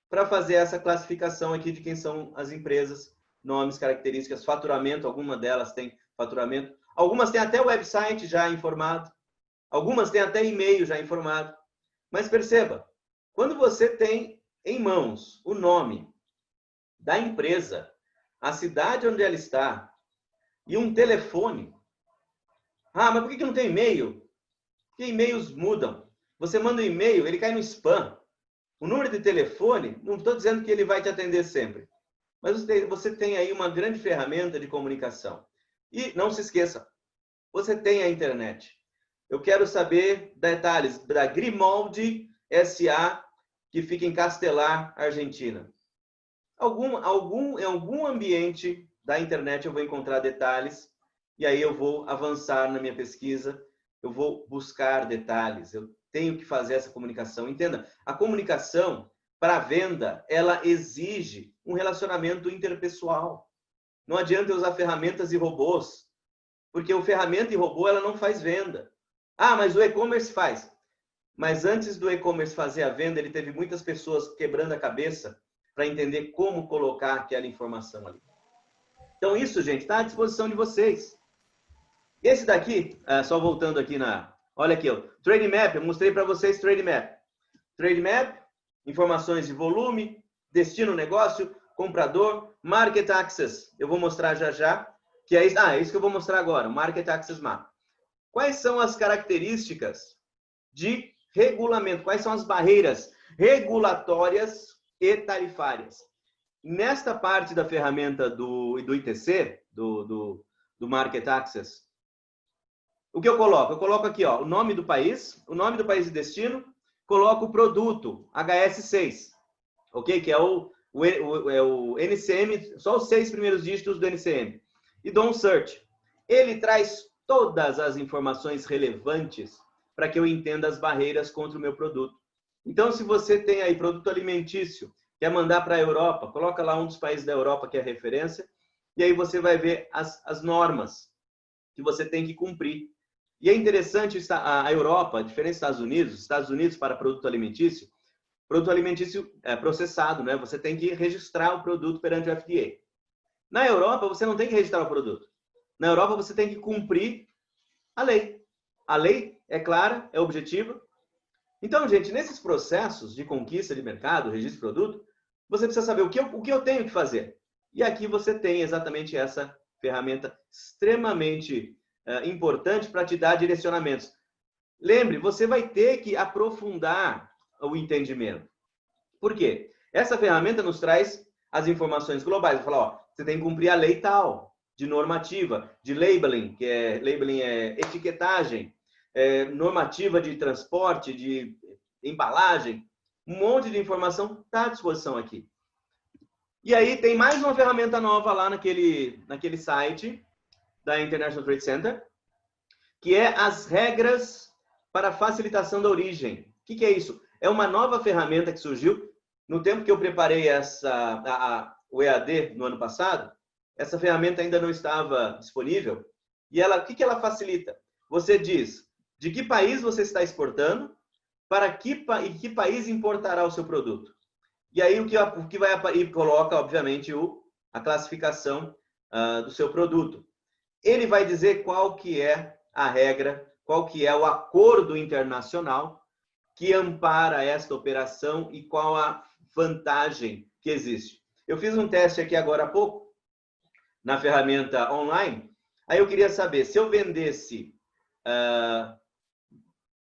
para fazer essa classificação aqui de quem são as empresas, nomes, características, faturamento, algumas delas têm faturamento, algumas têm até website já informado, algumas têm até e-mail já informado. Mas perceba, quando você tem em mãos o nome da empresa, a cidade onde ela está e um telefone, mas por que não tem e-mail? Porque e-mails mudam. Você manda um e-mail, ele cai no spam. O número de telefone, não estou dizendo que ele vai te atender sempre, mas você tem aí uma grande ferramenta de comunicação. E não se esqueça, você tem a internet. Eu quero saber detalhes da Grimaldi S.A., que fica em Castelar, Argentina. Em algum ambiente da internet eu vou encontrar detalhes e aí eu vou avançar na minha pesquisa, eu vou buscar detalhes, eu tenho que fazer essa comunicação. Entenda, a comunicação para a venda, ela exige um relacionamento interpessoal. Não adianta eu usar ferramentas e robôs, porque o ferramenta e robô ela não faz venda. Mas o e-commerce faz. Mas antes do e-commerce fazer a venda, ele teve muitas pessoas quebrando a cabeça para entender como colocar aquela informação ali. Então isso, gente, está à disposição de vocês. Esse daqui, só voltando aqui olha aqui, ó, Trade Map, eu mostrei para vocês Trade Map. Trade Map, informações de volume, destino negócio, comprador, Market Access. Eu vou mostrar já, que é isso que eu vou mostrar agora, o Market Access Map. Quais são as características de regulamento? Quais são as barreiras regulatórias e tarifárias? Nesta parte da ferramenta do ITC, do Market Access, o que eu coloco? Eu coloco aqui, ó, o nome do país de destino, coloco o produto, HS6, ok? Que é o NCM, só os 6 primeiros dígitos do NCM. E dou um search. Ele traz todas as informações relevantes para que eu entenda as barreiras contra o meu produto. Então, se você tem aí produto alimentício, quer mandar para a Europa, coloca lá um dos países da Europa que é referência, e aí você vai ver as normas que você tem que cumprir. E é interessante, a Europa, diferente dos Estados Unidos para produto alimentício processado, né? Você tem que registrar o produto perante o FDA. Na Europa, você não tem que registrar o produto. Na Europa, você tem que cumprir a lei. A lei é clara, é objetiva. Então, gente, nesses processos de conquista de mercado, registro de produto, você precisa saber o que eu tenho que fazer. E aqui você tem exatamente essa ferramenta extremamente importante para te dar direcionamentos. Lembre, você vai ter que aprofundar o entendimento. Por quê? Essa ferramenta nos traz as informações globais. Vai falar, ó, você tem que cumprir a lei tal, de normativa, de labeling, labeling é etiquetagem, normativa de transporte, de embalagem, um monte de informação está à disposição aqui. E aí tem mais uma ferramenta nova lá naquele site da International Trade Center, que é as regras para facilitação da origem. O que é isso? É uma nova ferramenta que surgiu no tempo que eu preparei o EAD no ano passado. Essa ferramenta ainda não estava disponível. E o que ela facilita? Você diz, de que país você está exportando, para que país importará o seu produto. E aí o que vai aparecer, coloca, obviamente, a classificação do seu produto. Ele vai dizer qual que é a regra, qual que é o acordo internacional que ampara esta operação e qual a vantagem que existe. Eu fiz um teste aqui agora há pouco, na ferramenta online, aí eu queria saber, se eu vendesse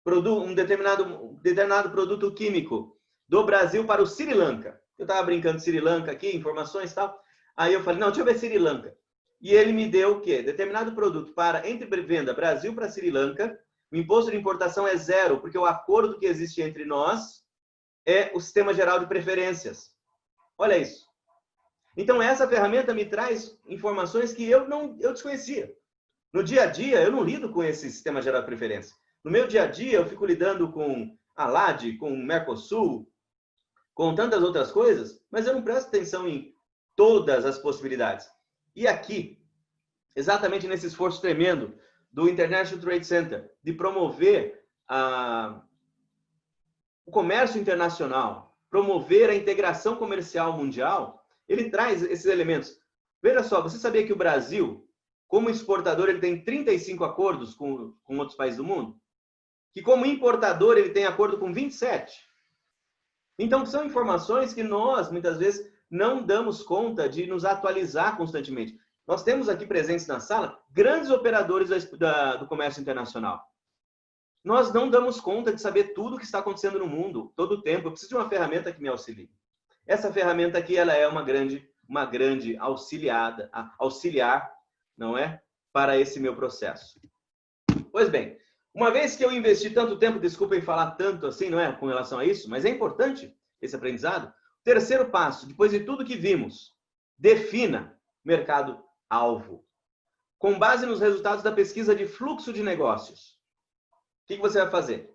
um determinado produto químico do Brasil para o Sri Lanka, eu estava brincando de Sri Lanka aqui, informações e tal, aí eu falei, não, deixa eu ver Sri Lanka. E ele me deu o quê? Determinado produto entre venda Brasil para Sri Lanka, o imposto de importação é 0, porque o acordo que existe entre nós é o Sistema Geral de Preferências. Olha isso. Então, essa ferramenta me traz informações que eu desconhecia. No dia a dia, eu não lido com esse Sistema Geral de Preferência. No meu dia a dia, eu fico lidando com a LAD, com o Mercosul, com tantas outras coisas, mas eu não presto atenção em todas as possibilidades. E aqui, exatamente nesse esforço tremendo do International Trade Center de promover o comércio internacional, promover a integração comercial mundial, ele traz esses elementos. Veja só, você sabia que o Brasil, como exportador, ele tem 35 acordos com outros países do mundo? Que como importador, ele tem acordo com 27? Então, são informações que nós, muitas vezes, não damos conta de nos atualizar constantemente. Nós temos aqui presentes na sala grandes operadores do comércio internacional. Nós não damos conta de saber tudo o que está acontecendo no mundo, todo o tempo. Eu preciso de uma ferramenta que me auxilie. Essa ferramenta aqui, ela é uma grande auxiliar, não é? Para esse meu processo. Pois bem, uma vez que eu investi tanto tempo, desculpem falar tanto assim, não é? Com relação a isso, mas é importante esse aprendizado. Terceiro passo, depois de tudo que vimos, defina mercado-alvo. Com base nos resultados da pesquisa de fluxo de negócios. O que você vai fazer?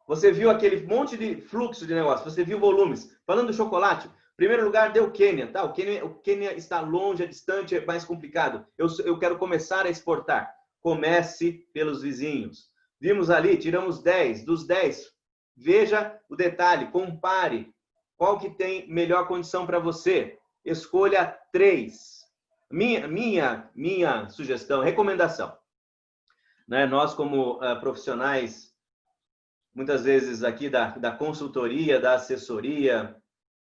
Você viu aquele monte de fluxo de negócios, você viu volumes. Falando do chocolate, em primeiro lugar deu o Quênia. Tá? O Quênia está longe, é distante, é mais complicado. Eu quero começar a exportar. Comece pelos vizinhos. Vimos ali, tiramos 10. Dos 10, veja o detalhe, compare. Qual que tem melhor condição para você? Escolha 3. Minha sugestão, recomendação. Né? Nós, como profissionais, muitas vezes aqui da consultoria, da assessoria,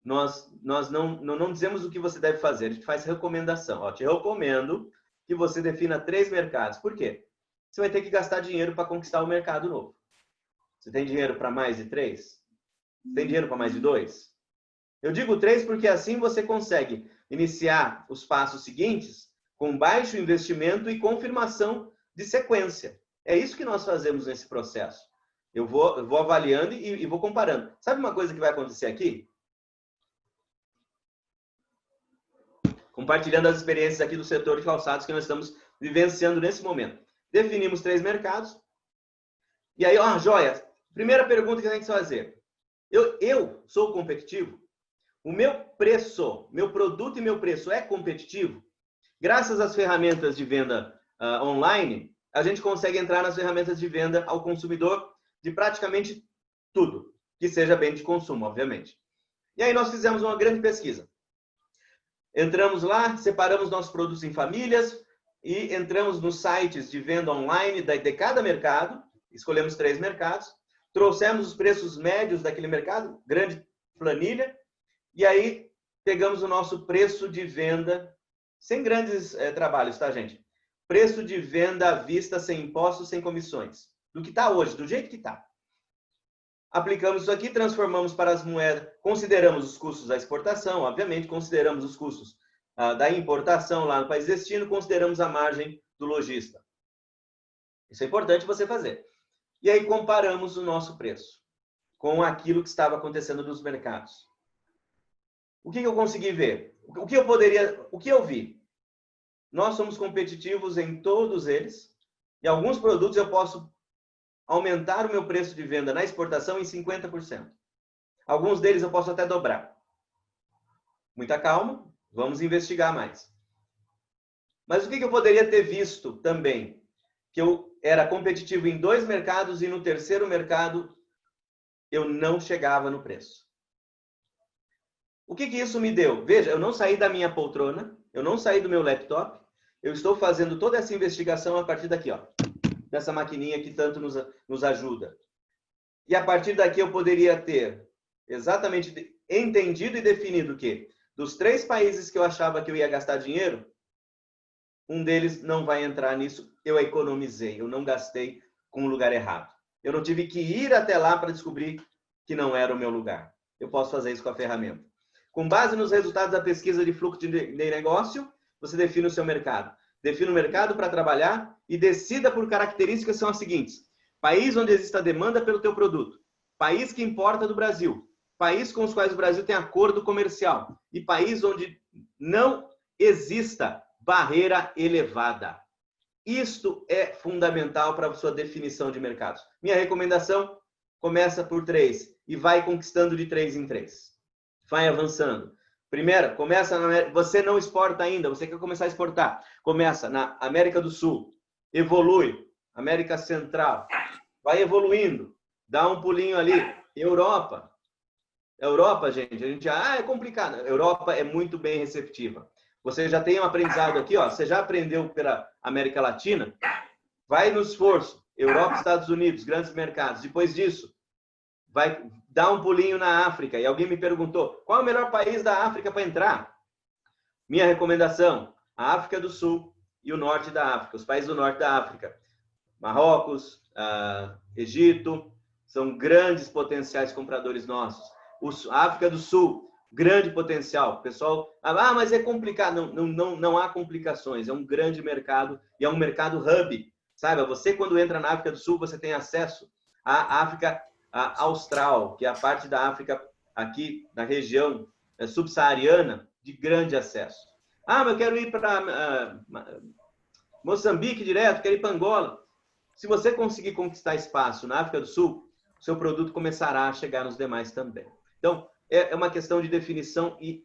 nós não dizemos o que você deve fazer, a gente faz recomendação. Ó, te recomendo que você defina 3 mercados. Por quê? Você vai ter que gastar dinheiro para conquistar o mercado novo. Você tem dinheiro para mais de 3? Tem dinheiro para mais de 2? Eu digo 3 porque assim você consegue iniciar os passos seguintes com baixo investimento e confirmação de sequência. É isso que nós fazemos nesse processo. Eu vou avaliando e vou comparando. Sabe uma coisa que vai acontecer aqui? Compartilhando as experiências aqui do setor de calçados que nós estamos vivenciando nesse momento. Definimos 3 mercados. E aí, joia, primeira pergunta que a gente vai fazer. Eu sou competitivo? O meu preço, meu produto e meu preço é competitivo? Graças às ferramentas de venda online, a gente consegue entrar nas ferramentas de venda ao consumidor de praticamente tudo, que seja bem de consumo, obviamente. E aí nós fizemos uma grande pesquisa. Entramos lá, separamos nossos produtos em famílias e entramos nos sites de venda online de cada mercado, escolhemos 3 mercados, trouxemos os preços médios daquele mercado, grande planilha, e aí pegamos o nosso preço de venda, sem grandes trabalhos, tá, gente? Preço de venda à vista, sem impostos, sem comissões. Do que está hoje, do jeito que está. Aplicamos isso aqui, transformamos para as moedas, consideramos os custos da exportação, obviamente, consideramos os custos da importação lá no país de destino, consideramos a margem do lojista. Isso é importante você fazer. E aí comparamos o nosso preço com aquilo que estava acontecendo nos mercados. O que eu consegui ver? O que eu vi? Nós somos competitivos em todos eles. E alguns produtos eu posso aumentar o meu preço de venda na exportação em 50%. Alguns deles eu posso até dobrar. Muita calma, vamos investigar mais. Mas o que eu poderia ter visto também? que eu era competitivo em 2 mercados e no terceiro mercado eu não chegava no preço. O que isso me deu? Veja, eu não saí da minha poltrona, eu não saí do meu laptop, eu estou fazendo toda essa investigação a partir daqui, ó, dessa maquininha que tanto nos ajuda. E a partir daqui eu poderia ter exatamente entendido e definido que dos 3 países que eu achava que eu ia gastar dinheiro, um deles não vai entrar nisso, eu economizei, eu não gastei com o lugar errado. Eu não tive que ir até lá para descobrir que não era o meu lugar. Eu posso fazer isso com a ferramenta. Com base nos resultados da pesquisa de fluxo de negócio, você define o seu mercado. Define o mercado para trabalhar e decida por características que são as seguintes. País onde existe a demanda pelo teu produto. País que importa do Brasil. País com os quais o Brasil tem acordo comercial. E país onde não exista barreira elevada. Isto é fundamental para a sua definição de mercados. Minha recomendação, começa por 3 e vai conquistando de 3 em 3. Vai avançando. Primeiro, você não exporta ainda, você quer começar a exportar. Começa na América do Sul, evolui, América Central, vai evoluindo, dá um pulinho ali, Europa. Europa, gente, é complicado. Europa é muito bem receptiva. Você já tem um aprendizado aqui, ó, você já aprendeu pela América Latina, vai no esforço, Europa, Estados Unidos, grandes mercados. Depois disso, vai dar um pulinho na África. E alguém me perguntou, qual é o melhor país da África para entrar? Minha recomendação, a África do Sul e o norte da África, os países do norte da África. Marrocos, Egito, são grandes potenciais compradores nossos. A África do Sul, grande potencial. O pessoal, mas é complicado. Não há complicações. É um grande mercado e é um mercado hub. Saiba, você quando entra na África do Sul, você tem acesso à África Austral, que é a parte da África aqui, na região subsaariana, de grande acesso. Mas eu quero ir para Moçambique direto, quero ir para Angola. Se você conseguir conquistar espaço na África do Sul, seu produto começará a chegar nos demais também. Então, é uma questão de definição e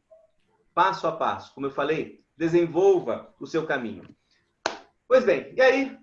passo a passo. Como eu falei, desenvolva o seu caminho. Pois bem, e aí,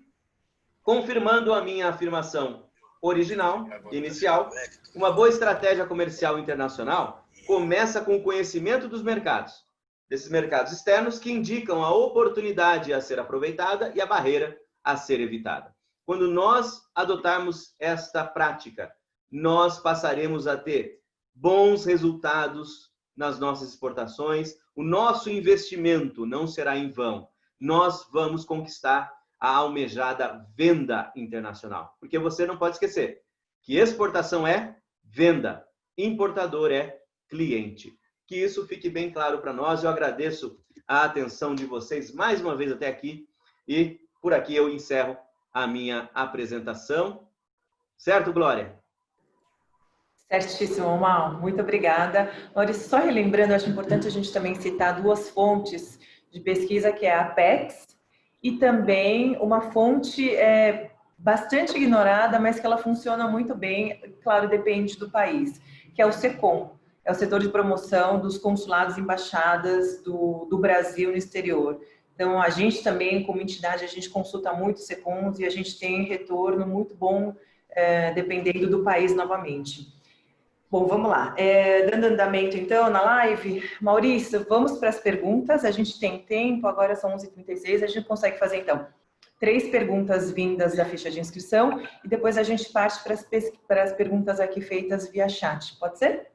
confirmando a minha afirmação original, inicial, uma boa estratégia comercial internacional começa com o conhecimento dos mercados, desses mercados externos que indicam a oportunidade a ser aproveitada e a barreira a ser evitada. Quando nós adotarmos esta prática, nós passaremos a ter bons resultados nas nossas exportações, o nosso investimento não será em vão. Nós vamos conquistar a almejada venda internacional. Porque você não pode esquecer que exportação é venda, importador é cliente. Que isso fique bem claro para nós. Eu agradeço a atenção de vocês mais uma vez até aqui e por aqui eu encerro a minha apresentação. Certo, Glória? Certíssimo, Mal. Muito obrigada. Maurício, só relembrando, acho importante a gente também citar 2 fontes de pesquisa, que é a Apex e também uma fonte bastante ignorada, mas que ela funciona muito bem, claro, depende do país, que é o SECOM, é o setor de promoção dos consulados e embaixadas do Brasil no exterior. Então, a gente também, como entidade, a gente consulta muito SECOMs e a gente tem retorno muito bom, dependendo do país novamente. Bom, vamos lá. Dando andamento, então, na live, Maurício, vamos para as perguntas. A gente tem tempo, agora são 11h36, a gente consegue fazer, então, 3 perguntas vindas da ficha de inscrição e depois a gente parte para as perguntas aqui feitas via chat. Pode ser?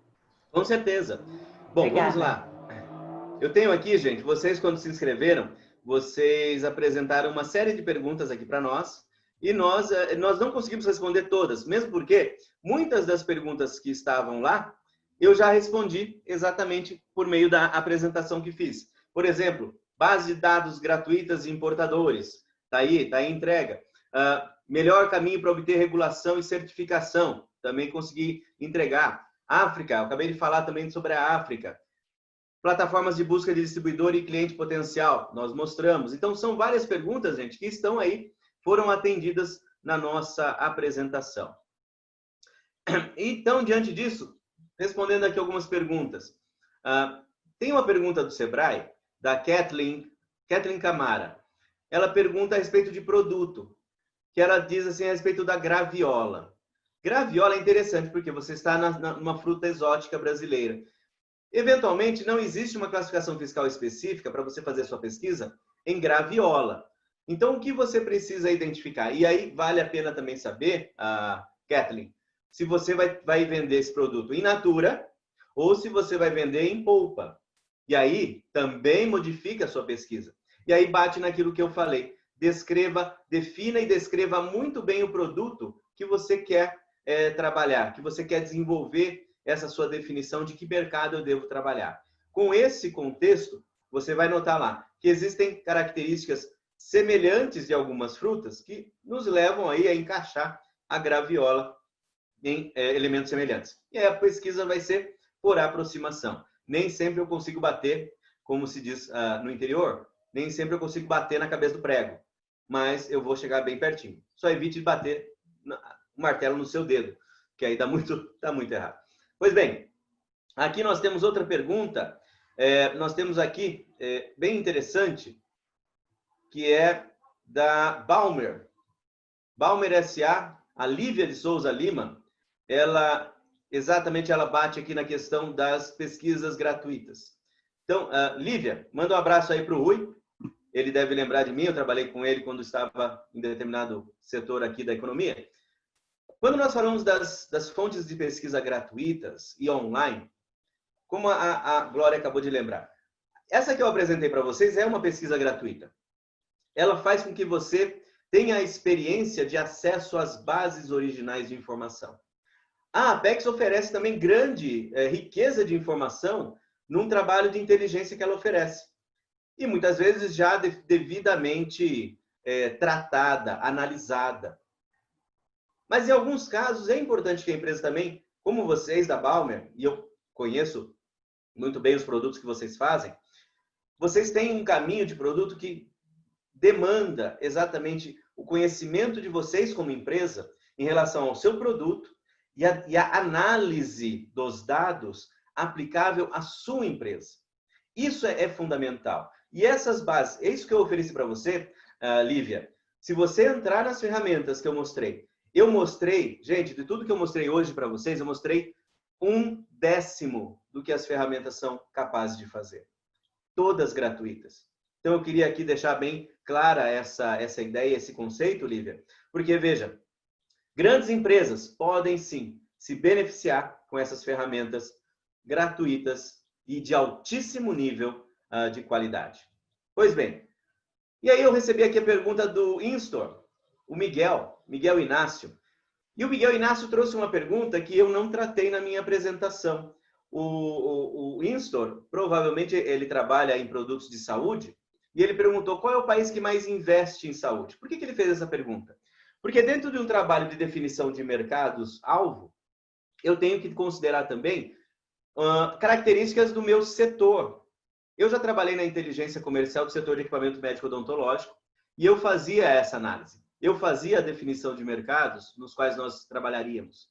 Com certeza. Bom, Obrigada. Vamos lá. Eu tenho aqui, gente, vocês quando se inscreveram, vocês apresentaram uma série de perguntas aqui para nós e nós não conseguimos responder todas, mesmo porque muitas das perguntas que estavam lá, eu já respondi exatamente por meio da apresentação que fiz. Por exemplo, base de dados gratuitas de importadores, está aí entrega. Melhor caminho para obter regulação e certificação, também consegui entregar. África, eu acabei de falar também sobre a África. Plataformas de busca de distribuidor e cliente potencial, nós mostramos. Então, são várias perguntas, gente, que estão aí, foram atendidas na nossa apresentação. Então, diante disso, respondendo aqui algumas perguntas. Tem uma pergunta do Sebrae, da Kathleen Camara. Ela pergunta a respeito de produto. que ela diz assim a respeito da graviola. Graviola é interessante porque você está numa fruta exótica brasileira. Eventualmente, não existe uma classificação fiscal específica para você fazer a sua pesquisa em graviola. Então, o que você precisa identificar? E aí, vale a pena também saber, Kathleen, se você vai vender esse produto in natura ou se você vai vender em polpa. E aí, também modifica a sua pesquisa. E aí, bate naquilo que eu falei. Defina e descreva muito bem o produto que você quer trabalhar, que você quer desenvolver essa sua definição de que mercado eu devo trabalhar. Com esse contexto, você vai notar lá que existem características semelhantes de algumas frutas que nos levam aí a encaixar a graviola em elementos semelhantes. E aí a pesquisa vai ser por aproximação. Nem sempre eu consigo bater, como se diz no interior, nem sempre eu consigo bater na cabeça do prego, mas eu vou chegar bem pertinho. Só evite bater o martelo no seu dedo, que aí dá muito errado. Pois bem, aqui nós temos outra pergunta. Nós temos aqui, bem interessante, que é da Balmer. Balmer S.A., a Lívia de Souza Lima, ela bate aqui na questão das pesquisas gratuitas. Então, Lívia, manda um abraço aí para o Rui. Ele deve lembrar de mim, eu trabalhei com ele quando estava em determinado setor aqui da economia. Quando nós falamos das fontes de pesquisa gratuitas e online, como a Glória acabou de lembrar, essa que eu apresentei para vocês é uma pesquisa gratuita. Ela faz com que você tenha a experiência de acesso às bases originais de informação. A Apex oferece também grande riqueza de informação num trabalho de inteligência que ela oferece. E muitas vezes já devidamente tratada, analisada. Mas em alguns casos é importante que a empresa também, como vocês da Balmer, e eu conheço muito bem os produtos que vocês fazem, vocês têm um caminho de produto que demanda exatamente o conhecimento de vocês como empresa em relação ao seu produto e a análise dos dados aplicável à sua empresa. Isso é fundamental. E essas bases, é isso que eu ofereci para você, Lívia. Se você entrar nas ferramentas que eu mostrei, gente, de tudo que eu mostrei hoje para vocês, eu mostrei 1/10 do que as ferramentas são capazes de fazer. Todas gratuitas. Então, eu queria aqui deixar bem clara essa ideia, esse conceito, Lívia, porque, veja, grandes empresas podem, sim, se beneficiar com essas ferramentas gratuitas e de altíssimo nível de qualidade. Pois bem, e aí eu recebi aqui a pergunta do Instore, o Miguel Inácio. E o Miguel Inácio trouxe uma pergunta que eu não tratei na minha apresentação. O Instore, provavelmente ele trabalha em produtos de saúde, e ele perguntou qual é o país que mais investe em saúde. Por que ele fez essa pergunta? Porque dentro de um trabalho de definição de mercados-alvo, eu tenho que considerar também características do meu setor. Eu já trabalhei na inteligência comercial do setor de equipamento médico odontológico e eu fazia essa análise. Eu fazia a definição de mercados nos quais nós trabalharíamos.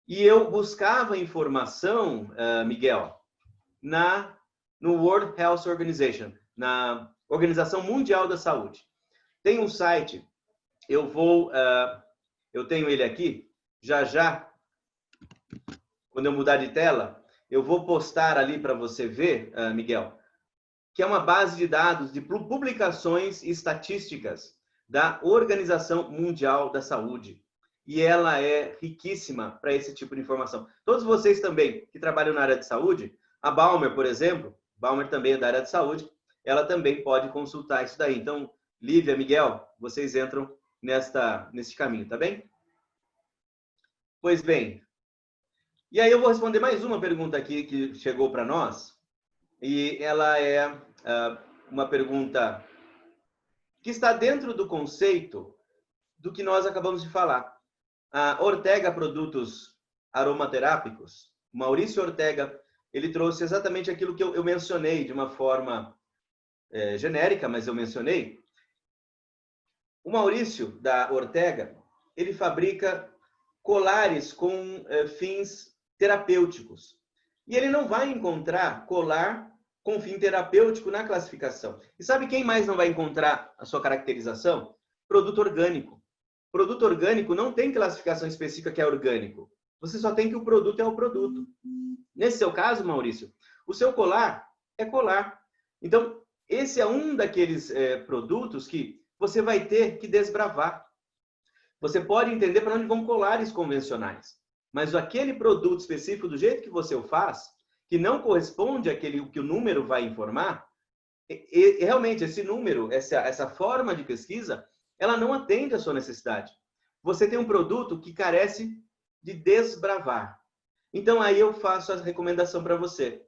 E eu buscava informação, Miguel, no World Health Organization, na Organização Mundial da Saúde. Tem um site, eu tenho ele aqui, já, quando eu mudar de tela, eu vou postar ali para você ver, Miguel, que é uma base de dados de publicações e estatísticas da Organização Mundial da Saúde. E ela é riquíssima para esse tipo de informação. Todos vocês também que trabalham na área de saúde, a Balmer, por exemplo, Balmer também é da área de saúde, ela também pode consultar isso daí. Então, Lívia, Miguel, vocês entram neste caminho, tá bem? Pois bem, e aí eu vou responder mais uma pergunta aqui que chegou para nós, e ela é uma pergunta que está dentro do conceito do que nós acabamos de falar. A Ortega Produtos Aromaterápicos, Maurício Ortega, ele trouxe exatamente aquilo que eu mencionei de uma forma genérica, mas eu mencionei. O Maurício da Ortega, ele fabrica colares com fins terapêuticos. E ele não vai encontrar colar com fim terapêutico na classificação. E sabe quem mais não vai encontrar a sua caracterização? Produto orgânico. Produto orgânico não tem classificação específica que é orgânico. Você só tem que o produto é o produto. Nesse seu caso, Maurício, o seu colar é colar. Então, esse é um daqueles produtos que você vai ter que desbravar. Você pode entender para onde vão colares convencionais, mas aquele produto específico, do jeito que você o faz, que não corresponde àquele que o número vai informar, realmente esse número, essa forma de pesquisa, ela não atende à sua necessidade. Você tem um produto que carece de desbravar. Então, aí eu faço a recomendação para você.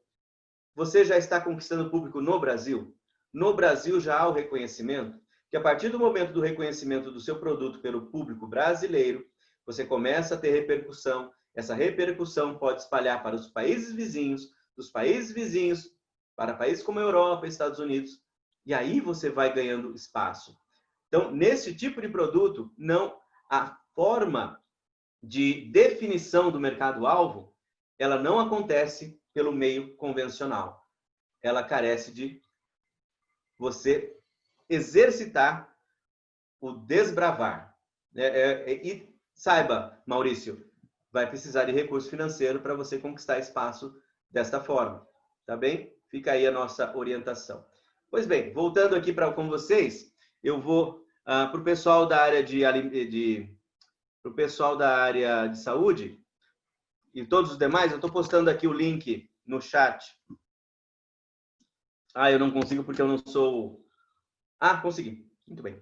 Você já está conquistando público no Brasil? No Brasil já há o reconhecimento que a partir do momento do reconhecimento do seu produto pelo público brasileiro, você começa a ter repercussão. Essa repercussão pode espalhar para os países vizinhos, dos países vizinhos para países como a Europa, Estados Unidos, e aí você vai ganhando espaço. Então, nesse tipo de produto, a forma de definição do mercado-alvo, ela não acontece pelo meio convencional. Ela carece de você exercitar o desbravar. E saiba, Maurício, vai precisar de recurso financeiro para você conquistar espaço desta forma. Tá bem? Fica aí a nossa orientação. Pois bem, voltando aqui com vocês, eu vou para o pessoal da área pro pessoal da área de saúde e todos os demais. Eu estou postando aqui o link no chat. Eu não consigo porque eu não sou... consegui. Muito bem.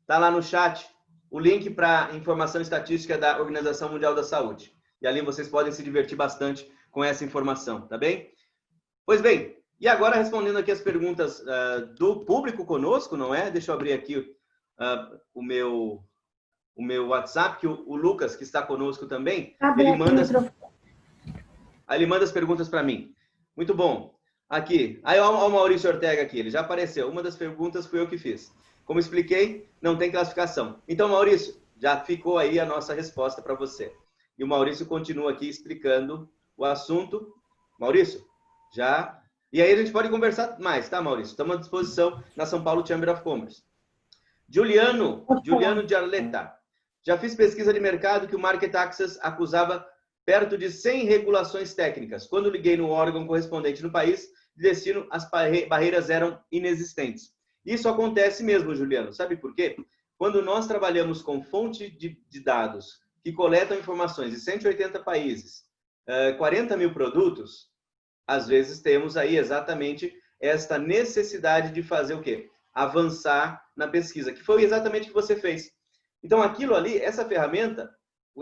Está lá no chat o link para informação estatística da Organização Mundial da Saúde. E ali vocês podem se divertir bastante com essa informação, tá bem? Pois bem, e agora respondendo aqui as perguntas do público conosco, não é? Deixa eu abrir aqui o meu WhatsApp, que o Lucas, que está conosco também, ele manda as perguntas para mim. Muito bom. Aqui, olha o Maurício Ortega aqui, ele já apareceu. Uma das perguntas fui eu que fiz. Como expliquei, não tem classificação. Então, Maurício, já ficou aí a nossa resposta para você. E o Maurício continua aqui explicando o assunto. Maurício, já... E aí a gente pode conversar mais, tá, Maurício? Estamos à disposição na São Paulo Chamber of Commerce. Juliano de Arleta. Já fiz pesquisa de mercado que o Market Access acusava perto de 100 regulações técnicas. Quando liguei no órgão correspondente no país de destino, as barreiras eram inexistentes. Isso acontece mesmo, Juliano. Sabe por quê? Quando nós trabalhamos com fonte de dados que coletam informações de 180 países, 40 mil produtos, às vezes temos aí exatamente esta necessidade de fazer o quê? Avançar na pesquisa, que foi exatamente o que você fez. Então, aquilo ali, essa ferramenta,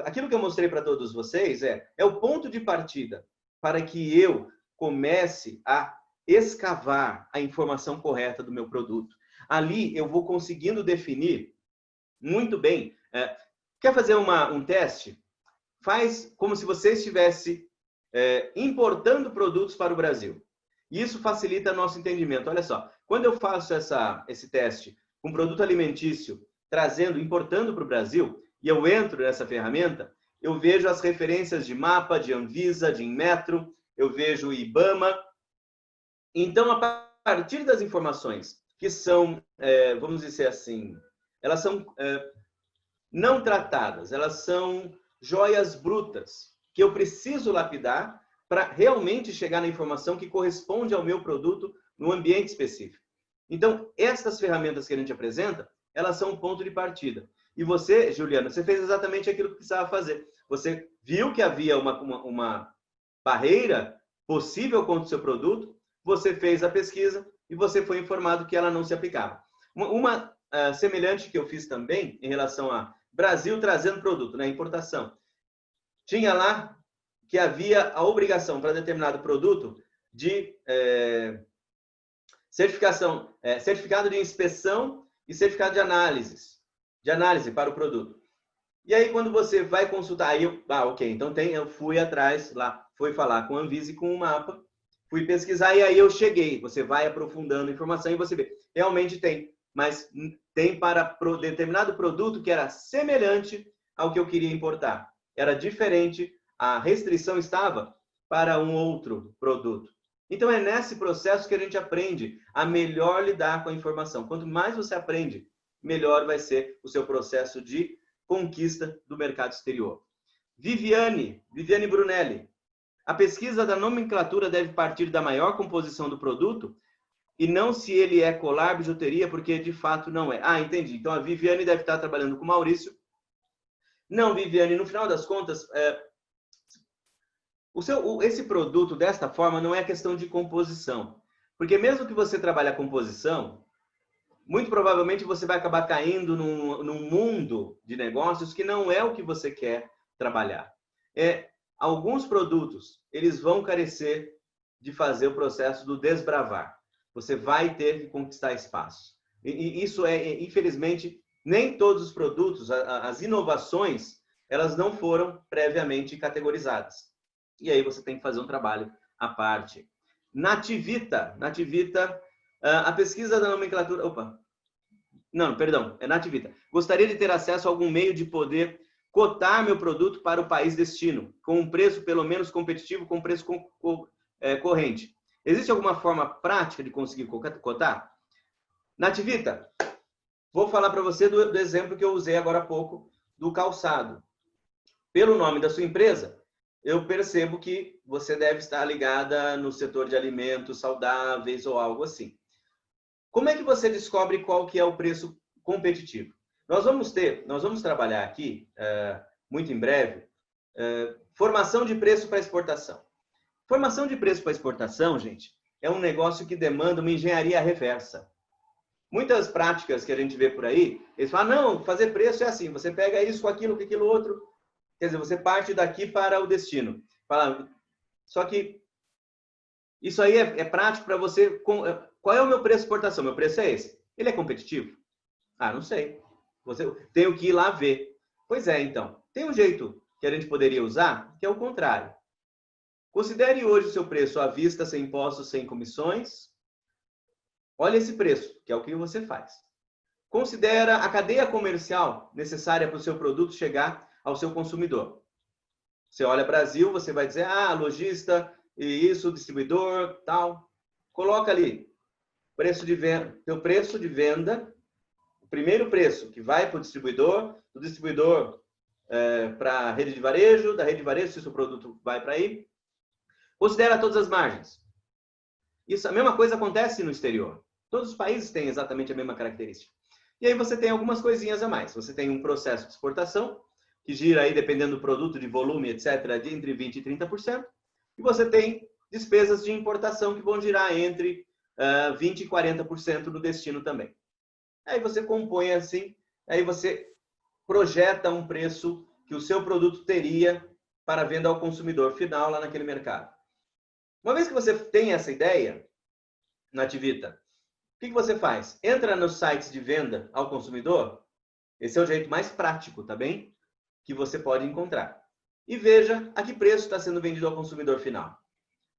aquilo que eu mostrei para todos vocês é o ponto de partida para que eu comece a escavar a informação correta do meu produto. Ali eu vou conseguindo definir muito bem. Quer fazer um teste? Faz como se você estivesse importando produtos para o Brasil. Isso facilita nosso entendimento. Olha só, quando eu faço esse teste com produto alimentício, importando para o Brasil, e eu entro nessa ferramenta, eu vejo as referências de mapa, de Anvisa, de Inmetro, eu vejo o IBAMA. Então, a partir das informações que são, vamos dizer assim, elas são não tratadas, elas são joias brutas, que eu preciso lapidar para realmente chegar na informação que corresponde ao meu produto no ambiente específico. Então, essas ferramentas que a gente apresenta, elas são um ponto de partida. E você, Juliana, você fez exatamente aquilo que precisava fazer. Você viu que havia uma barreira possível contra o seu produto, você fez a pesquisa e você foi informado que ela não se aplicava. Uma semelhante que eu fiz também em relação a Brasil trazendo produto, né, importação. Tinha lá que havia a obrigação para determinado produto de certificado de inspeção e certificado de análise para o produto. E aí, quando você vai consultar, aí ok, então eu fui atrás lá, fui falar com a Anvisa e com o mapa, fui pesquisar e aí eu cheguei. Você vai aprofundando a informação e você vê, realmente tem, mas tem para determinado produto que era semelhante ao que eu queria importar. Era diferente, a restrição estava para um outro produto. Então, é nesse processo que a gente aprende a melhor lidar com a informação. Quanto mais você aprende melhor vai ser o seu processo de conquista do mercado exterior. Viviane Brunelli. A pesquisa da nomenclatura deve partir da maior composição do produto e não se ele é colar, bijuteria, porque de fato não é. Ah, entendi. Então a Viviane deve estar trabalhando com o Maurício. Não, Viviane, no final das contas, esse produto desta forma não é questão de composição. Porque mesmo que você trabalhe a composição, muito provavelmente você vai acabar caindo num mundo de negócios que não é o que você quer trabalhar. Alguns produtos, eles vão carecer de fazer o processo do desbravar. Você vai ter que conquistar espaço. E isso infelizmente, nem todos os produtos, as inovações, elas não foram previamente categorizadas. E aí você tem que fazer um trabalho à parte. Nativita, a pesquisa da nomenclatura... Opa! Não, perdão, é Nativita. Gostaria de ter acesso a algum meio de poder cotar meu produto para o país destino, com um preço pelo menos competitivo, com preço corrente. Existe alguma forma prática de conseguir cotar? Nativita, vou falar para você do exemplo que eu usei agora há pouco, do calçado. Pelo nome da sua empresa, eu percebo que você deve estar ligada no setor de alimentos saudáveis ou algo assim. Como é que você descobre qual que é o preço competitivo? Nós vamos trabalhar aqui, muito em breve, formação de preço para exportação. Formação de preço para exportação, gente, é um negócio que demanda uma engenharia reversa. Muitas práticas que a gente vê por aí, eles falam, não, fazer preço é assim, você pega isso com aquilo outro, quer dizer, você parte daqui para o destino. Só que isso aí é prático para você... Qual é o meu preço de exportação? Meu preço é esse. Ele é competitivo? Ah, não sei. Tenho que ir lá ver. Pois é, então. Tem um jeito que a gente poderia usar, que é o contrário. Considere hoje o seu preço à vista, sem impostos, sem comissões. Olha esse preço, que é o que você faz. Considera a cadeia comercial necessária para o seu produto chegar ao seu consumidor. Você olha Brasil, você vai dizer, lojista, e isso, distribuidor, tal. Coloca ali, preço de venda, teu preço de venda, o primeiro preço que vai para o distribuidor, do distribuidor para a rede de varejo, da rede de varejo, se o seu produto vai para aí. Considera todas as margens. Isso, a mesma coisa acontece no exterior. Todos os países têm exatamente a mesma característica. E aí você tem algumas coisinhas a mais. Você tem um processo de exportação, que gira aí, dependendo do produto, de volume, etc., de entre 20% e 30%. E você tem despesas de importação que vão girar entre 20% e 40% no destino também. Aí você compõe assim, aí você projeta um preço que o seu produto teria para venda ao consumidor final lá naquele mercado. Uma vez que você tem essa ideia, Nativita, o que você faz? Entra nos sites de venda ao consumidor, esse é o jeito mais prático, tá bem? Que você pode encontrar. E veja a que preço está sendo vendido ao consumidor final.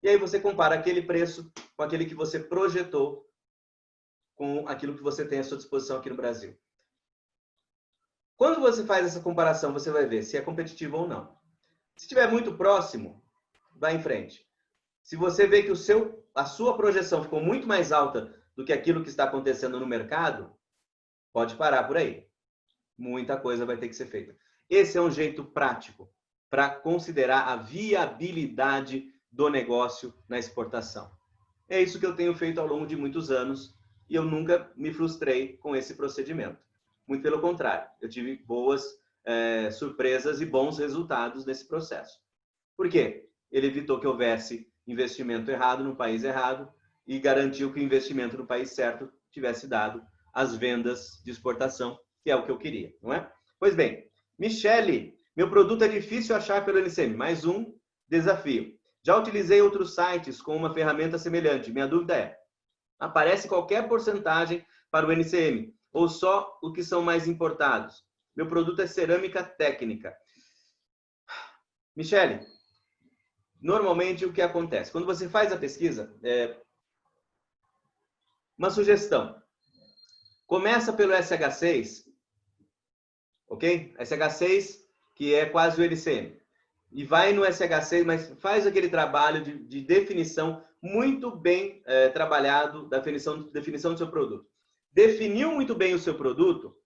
E aí você compara aquele preço com aquele que você projetou com aquilo que você tem à sua disposição aqui no Brasil. Quando você faz essa comparação, você vai ver se é competitivo ou não. Se estiver muito próximo, vai em frente. Se você vê que a sua projeção ficou muito mais alta do que aquilo que está acontecendo no mercado, pode parar por aí. Muita coisa vai ter que ser feita. Esse é um jeito prático para considerar a viabilidade do negócio na exportação. É isso que eu tenho feito ao longo de muitos anos e eu nunca me frustrei com esse procedimento. Muito pelo contrário, eu tive boas surpresas e bons resultados nesse processo. Por quê? Ele evitou que houvesse investimento errado no país errado e garantiu que o investimento no país certo tivesse dado as vendas de exportação, que é o que eu queria, não é? Pois bem, Michele, meu produto é difícil achar pelo NCM. Mais um desafio. Já utilizei outros sites com uma ferramenta semelhante. Minha dúvida é, aparece qualquer porcentagem para o NCM ou só o que são mais importados? Meu produto é cerâmica técnica. Michele, normalmente o que acontece? Quando você faz a pesquisa, uma sugestão. Começa pelo SH6, ok? SH6, que é quase o LCM. E vai no SH6, mas faz aquele trabalho de definição muito bem trabalhado da definição do seu produto. Definiu muito bem o seu produto,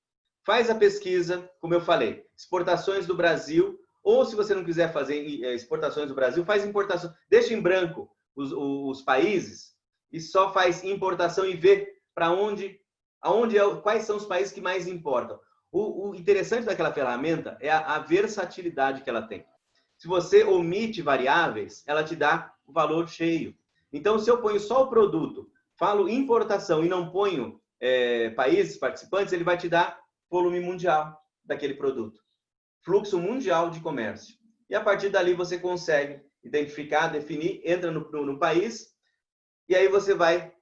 faz a pesquisa, como eu falei, exportações do Brasil, ou se você não quiser fazer exportações do Brasil, faz importação, deixa em branco os países e só faz importação e vê para quais são os países que mais importam. O interessante daquela ferramenta é a versatilidade que ela tem. Se você omite variáveis, ela te dá o valor cheio. Então, se eu ponho só o produto, falo importação e não ponho países participantes, ele vai te dar volume mundial daquele produto. Fluxo mundial de comércio. E a partir dali você consegue identificar, definir, entra no país e aí você vai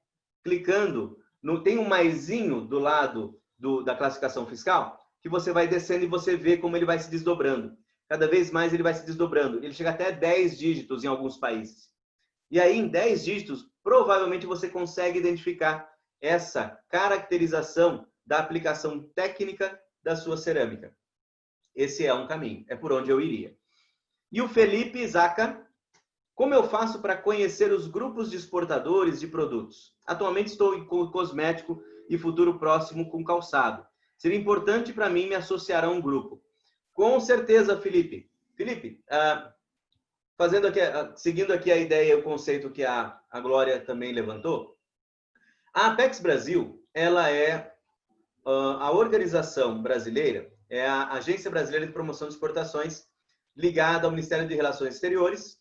clicando. Tem um maisinho do lado da classificação fiscal que você vai descendo e você vê como ele vai se desdobrando. Cada vez mais ele vai se desdobrando. Ele chega até 10 dígitos em alguns países. E aí, em 10 dígitos, provavelmente você consegue identificar essa caracterização da aplicação técnica da sua cerâmica. Esse é um caminho, é por onde eu iria. E o Felipe Zaca, como eu faço para conhecer os grupos de exportadores de produtos? Atualmente estou com cosmético e futuro próximo com calçado. Seria importante para mim me associar a um grupo. Com certeza, Felipe. Felipe, seguindo aqui a ideia e o conceito que a Glória também levantou, a Apex Brasil, ela é a organização brasileira, é a Agência Brasileira de Promoção de Exportações, ligada ao Ministério de Relações Exteriores.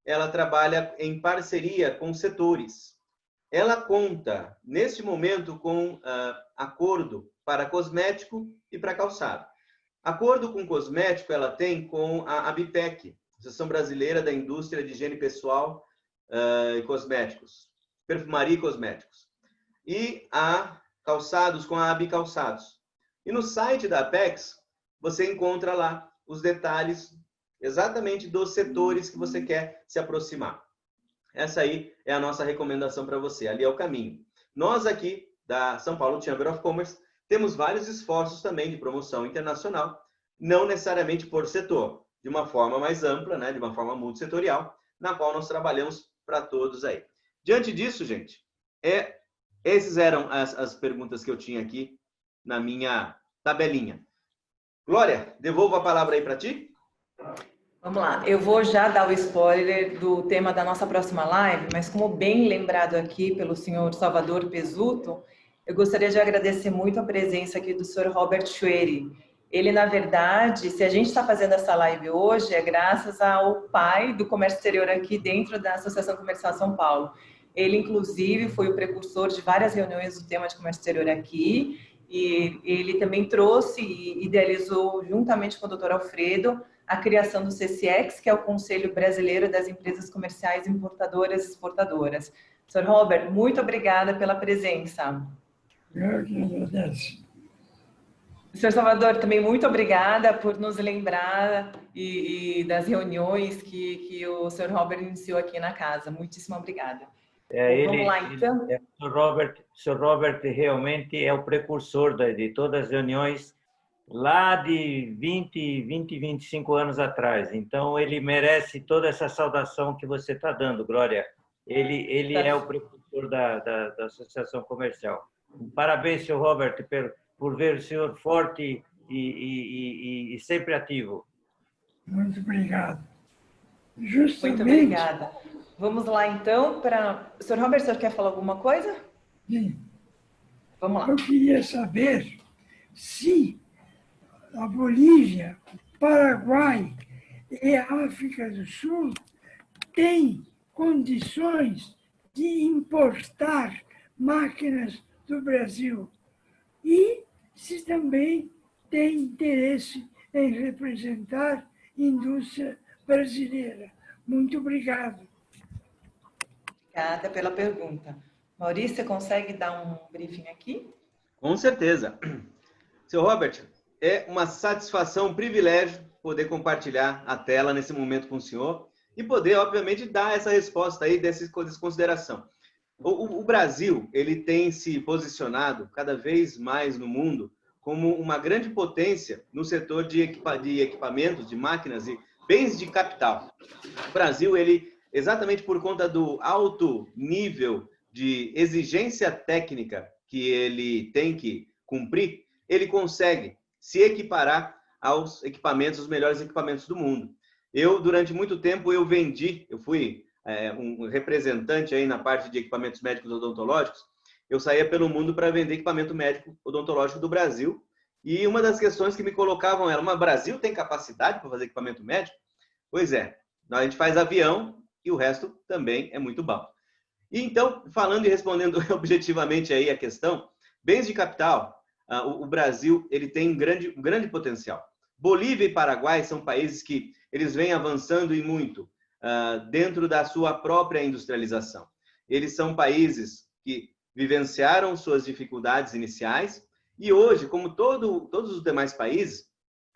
Ela trabalha em parceria com setores. Ela conta, neste momento, com acordo para cosmético e para calçado. Acordo com cosmético ela tem com a ABPEC, Associação Brasileira da Indústria de Higiene Pessoal e Cosméticos, Perfumaria e Cosméticos. E a calçados com a AB Calçados. E no site da Apex, você encontra lá os detalhes exatamente dos setores que você quer se aproximar. Essa aí é a nossa recomendação para você. Ali é o caminho. Nós aqui, da São Paulo Chamber of Commerce, temos vários esforços também de promoção internacional, não necessariamente por setor, de uma forma mais ampla, né, de uma forma multissetorial, na qual nós trabalhamos para todos aí. Diante disso, gente, essas eram as perguntas que eu tinha aqui na minha tabelinha. Glória, devolvo a palavra aí para ti. Vamos lá, eu vou já dar o spoiler do tema da nossa próxima live, mas como bem lembrado aqui pelo senhor Salvador Pesuto, eu gostaria de agradecer muito a presença aqui do senhor Robert Schwery. Ele, na verdade, se a gente está fazendo essa live hoje, é graças ao pai do comércio exterior aqui dentro da Associação Comercial São Paulo. Ele, inclusive, foi o precursor de várias reuniões do tema de comércio exterior aqui, e ele também trouxe e idealizou, juntamente com o Dr. Alfredo, a criação do CCX, que é o Conselho Brasileiro das Empresas Comerciais Importadoras e Exportadoras. Sr. Robert, muito obrigada pela presença. Eu que agradeço. Sr. Salvador, também muito obrigada por nos lembrar das reuniões que o Sr. Robert iniciou aqui na casa. Muitíssimo obrigada. Vamos lá, então. O Sr. Robert realmente é o precursor de todas as reuniões lá de 25 anos atrás. Então, ele merece toda essa saudação que você está dando, Glória. Ele é o precursor da Associação Comercial. Parabéns, Sr. Robert, por ver o senhor forte e sempre ativo. Muito obrigado. Justamente... Muito obrigada. Vamos lá, então, para... Sr. Robert, o senhor quer falar alguma coisa? Sim. Vamos lá. Eu queria saber se a Bolívia, Paraguai e a África do Sul têm condições de importar máquinas do Brasil e se também tem interesse em representar a indústria brasileira. Muito obrigado. Obrigada pela pergunta. Maurício, você consegue dar um briefing aqui? Com certeza. Seu Robert, é uma satisfação, um privilégio poder compartilhar a tela nesse momento com o senhor e poder, obviamente, dar essa resposta aí dessa consideração. O Brasil, ele tem se posicionado cada vez mais no mundo como uma grande potência no setor de equipamentos, de máquinas e bens de capital. O Brasil, ele, exatamente por conta do alto nível de exigência técnica que ele tem que cumprir, ele consegue se equiparar aos equipamentos, os melhores equipamentos do mundo. Durante muito tempo, eu fui um representante aí na parte de equipamentos médicos odontológicos. Eu saía pelo mundo para vender equipamento médico odontológico do Brasil. E uma das questões que me colocavam era: mas o Brasil tem capacidade para fazer equipamento médico? Pois é, a gente faz avião e o resto também é muito bom. E então, falando e respondendo objetivamente aí a questão, bens de capital, o Brasil ele tem um grande potencial. Bolívia e Paraguai são países que eles vêm avançando e muito dentro da sua própria industrialização. Eles são países que vivenciaram suas dificuldades iniciais e hoje, como todos os demais países,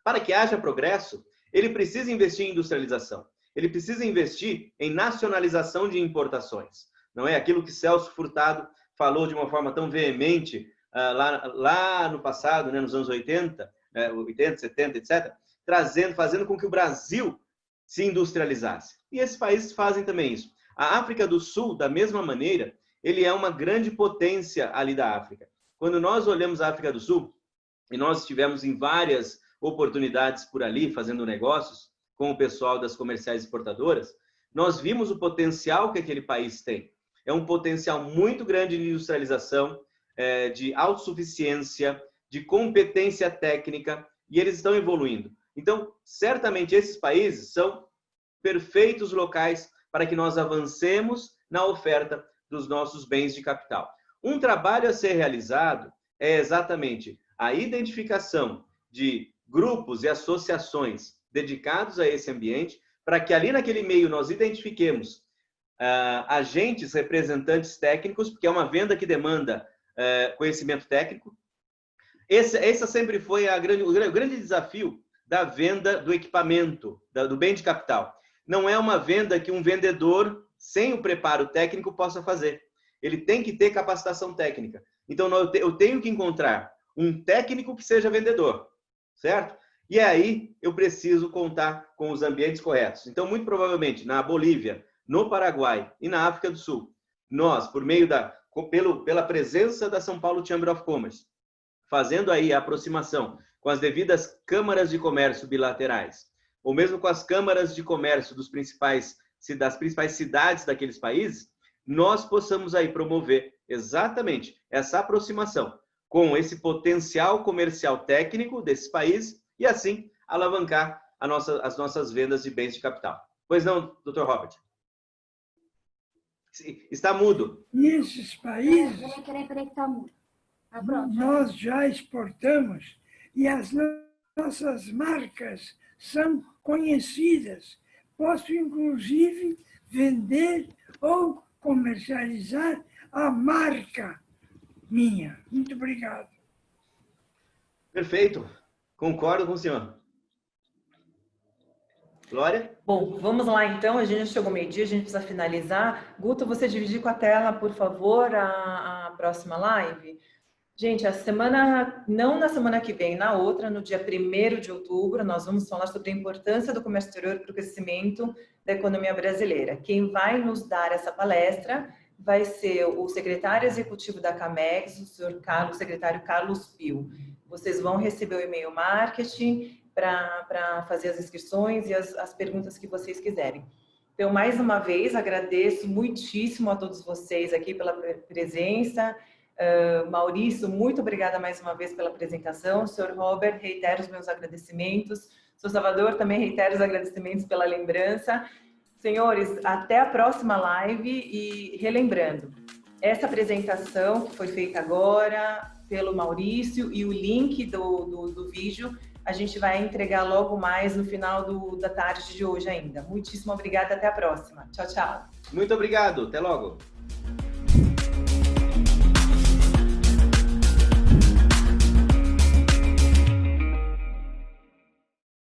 para que haja progresso, ele precisa investir em industrialização. Ele precisa investir em nacionalização de importações. Não é aquilo que Celso Furtado falou de uma forma tão veemente lá no passado, né, nos anos 80, 70, etc., fazendo com que o Brasil se industrializasse. E esses países fazem também isso. A África do Sul, da mesma maneira, ele é uma grande potência ali da África. Quando nós olhamos a África do Sul, e nós estivemos em várias oportunidades por ali, fazendo negócios com o pessoal das comerciais exportadoras, nós vimos o potencial que aquele país tem. É um potencial muito grande de industrialização, de autossuficiência, de competência técnica, e eles estão evoluindo. Então, certamente, esses países são perfeitos locais para que nós avancemos na oferta dos nossos bens de capital. Um trabalho a ser realizado é exatamente a identificação de grupos e associações dedicados a esse ambiente, para que ali naquele meio nós identifiquemos agentes, representantes técnicos, porque é uma venda que demanda conhecimento técnico. Esse sempre foi o grande desafio da venda do equipamento, do bem de capital. Não é uma venda que um vendedor, sem o preparo técnico, possa fazer. Ele tem que ter capacitação técnica. Então, eu tenho que encontrar um técnico que seja vendedor, certo? E aí, eu preciso contar com os ambientes corretos. Então, muito provavelmente, na Bolívia, no Paraguai e na África do Sul, nós, por meio pela presença da São Paulo Chamber of Commerce, fazendo aí a aproximação com as devidas câmaras de comércio bilaterais, ou mesmo com as câmaras de comércio das principais cidades daqueles países, nós possamos aí promover exatamente essa aproximação com esse potencial comercial técnico desses países e assim alavancar as nossas vendas de bens de capital. Pois não, Dr. Robert? Está mudo. E esses países, Peraí, que está mudo. nós já exportamos e as nossas marcas são conhecidas. Posso, inclusive, vender ou comercializar a marca minha. Muito obrigado. Perfeito. Concordo com o senhor. Glória? Bom, vamos lá então. A gente chegou meio-dia, a gente precisa finalizar. Guto, você dividir com a tela, por favor, a próxima live. Gente, não na semana que vem, na outra, no dia 1º de outubro, nós vamos falar sobre a importância do comércio exterior para o crescimento da economia brasileira. Quem vai nos dar essa palestra vai ser o secretário executivo da Camex, o secretário Carlos Pio. Vocês vão receber o e-mail marketing para fazer as inscrições e as perguntas que vocês quiserem. Então, mais uma vez, agradeço muitíssimo a todos vocês aqui pela presença. Maurício, muito obrigada mais uma vez pela apresentação. Sr. Robert, reitero os meus agradecimentos. Sr. Salvador, também reitero os agradecimentos pela lembrança. Senhores, até a próxima live e relembrando, essa apresentação que foi feita agora pelo Maurício e o link do vídeo a gente vai entregar logo mais no final da tarde de hoje ainda. Muitíssimo obrigada, até a próxima. Tchau, tchau. Muito obrigado, até logo.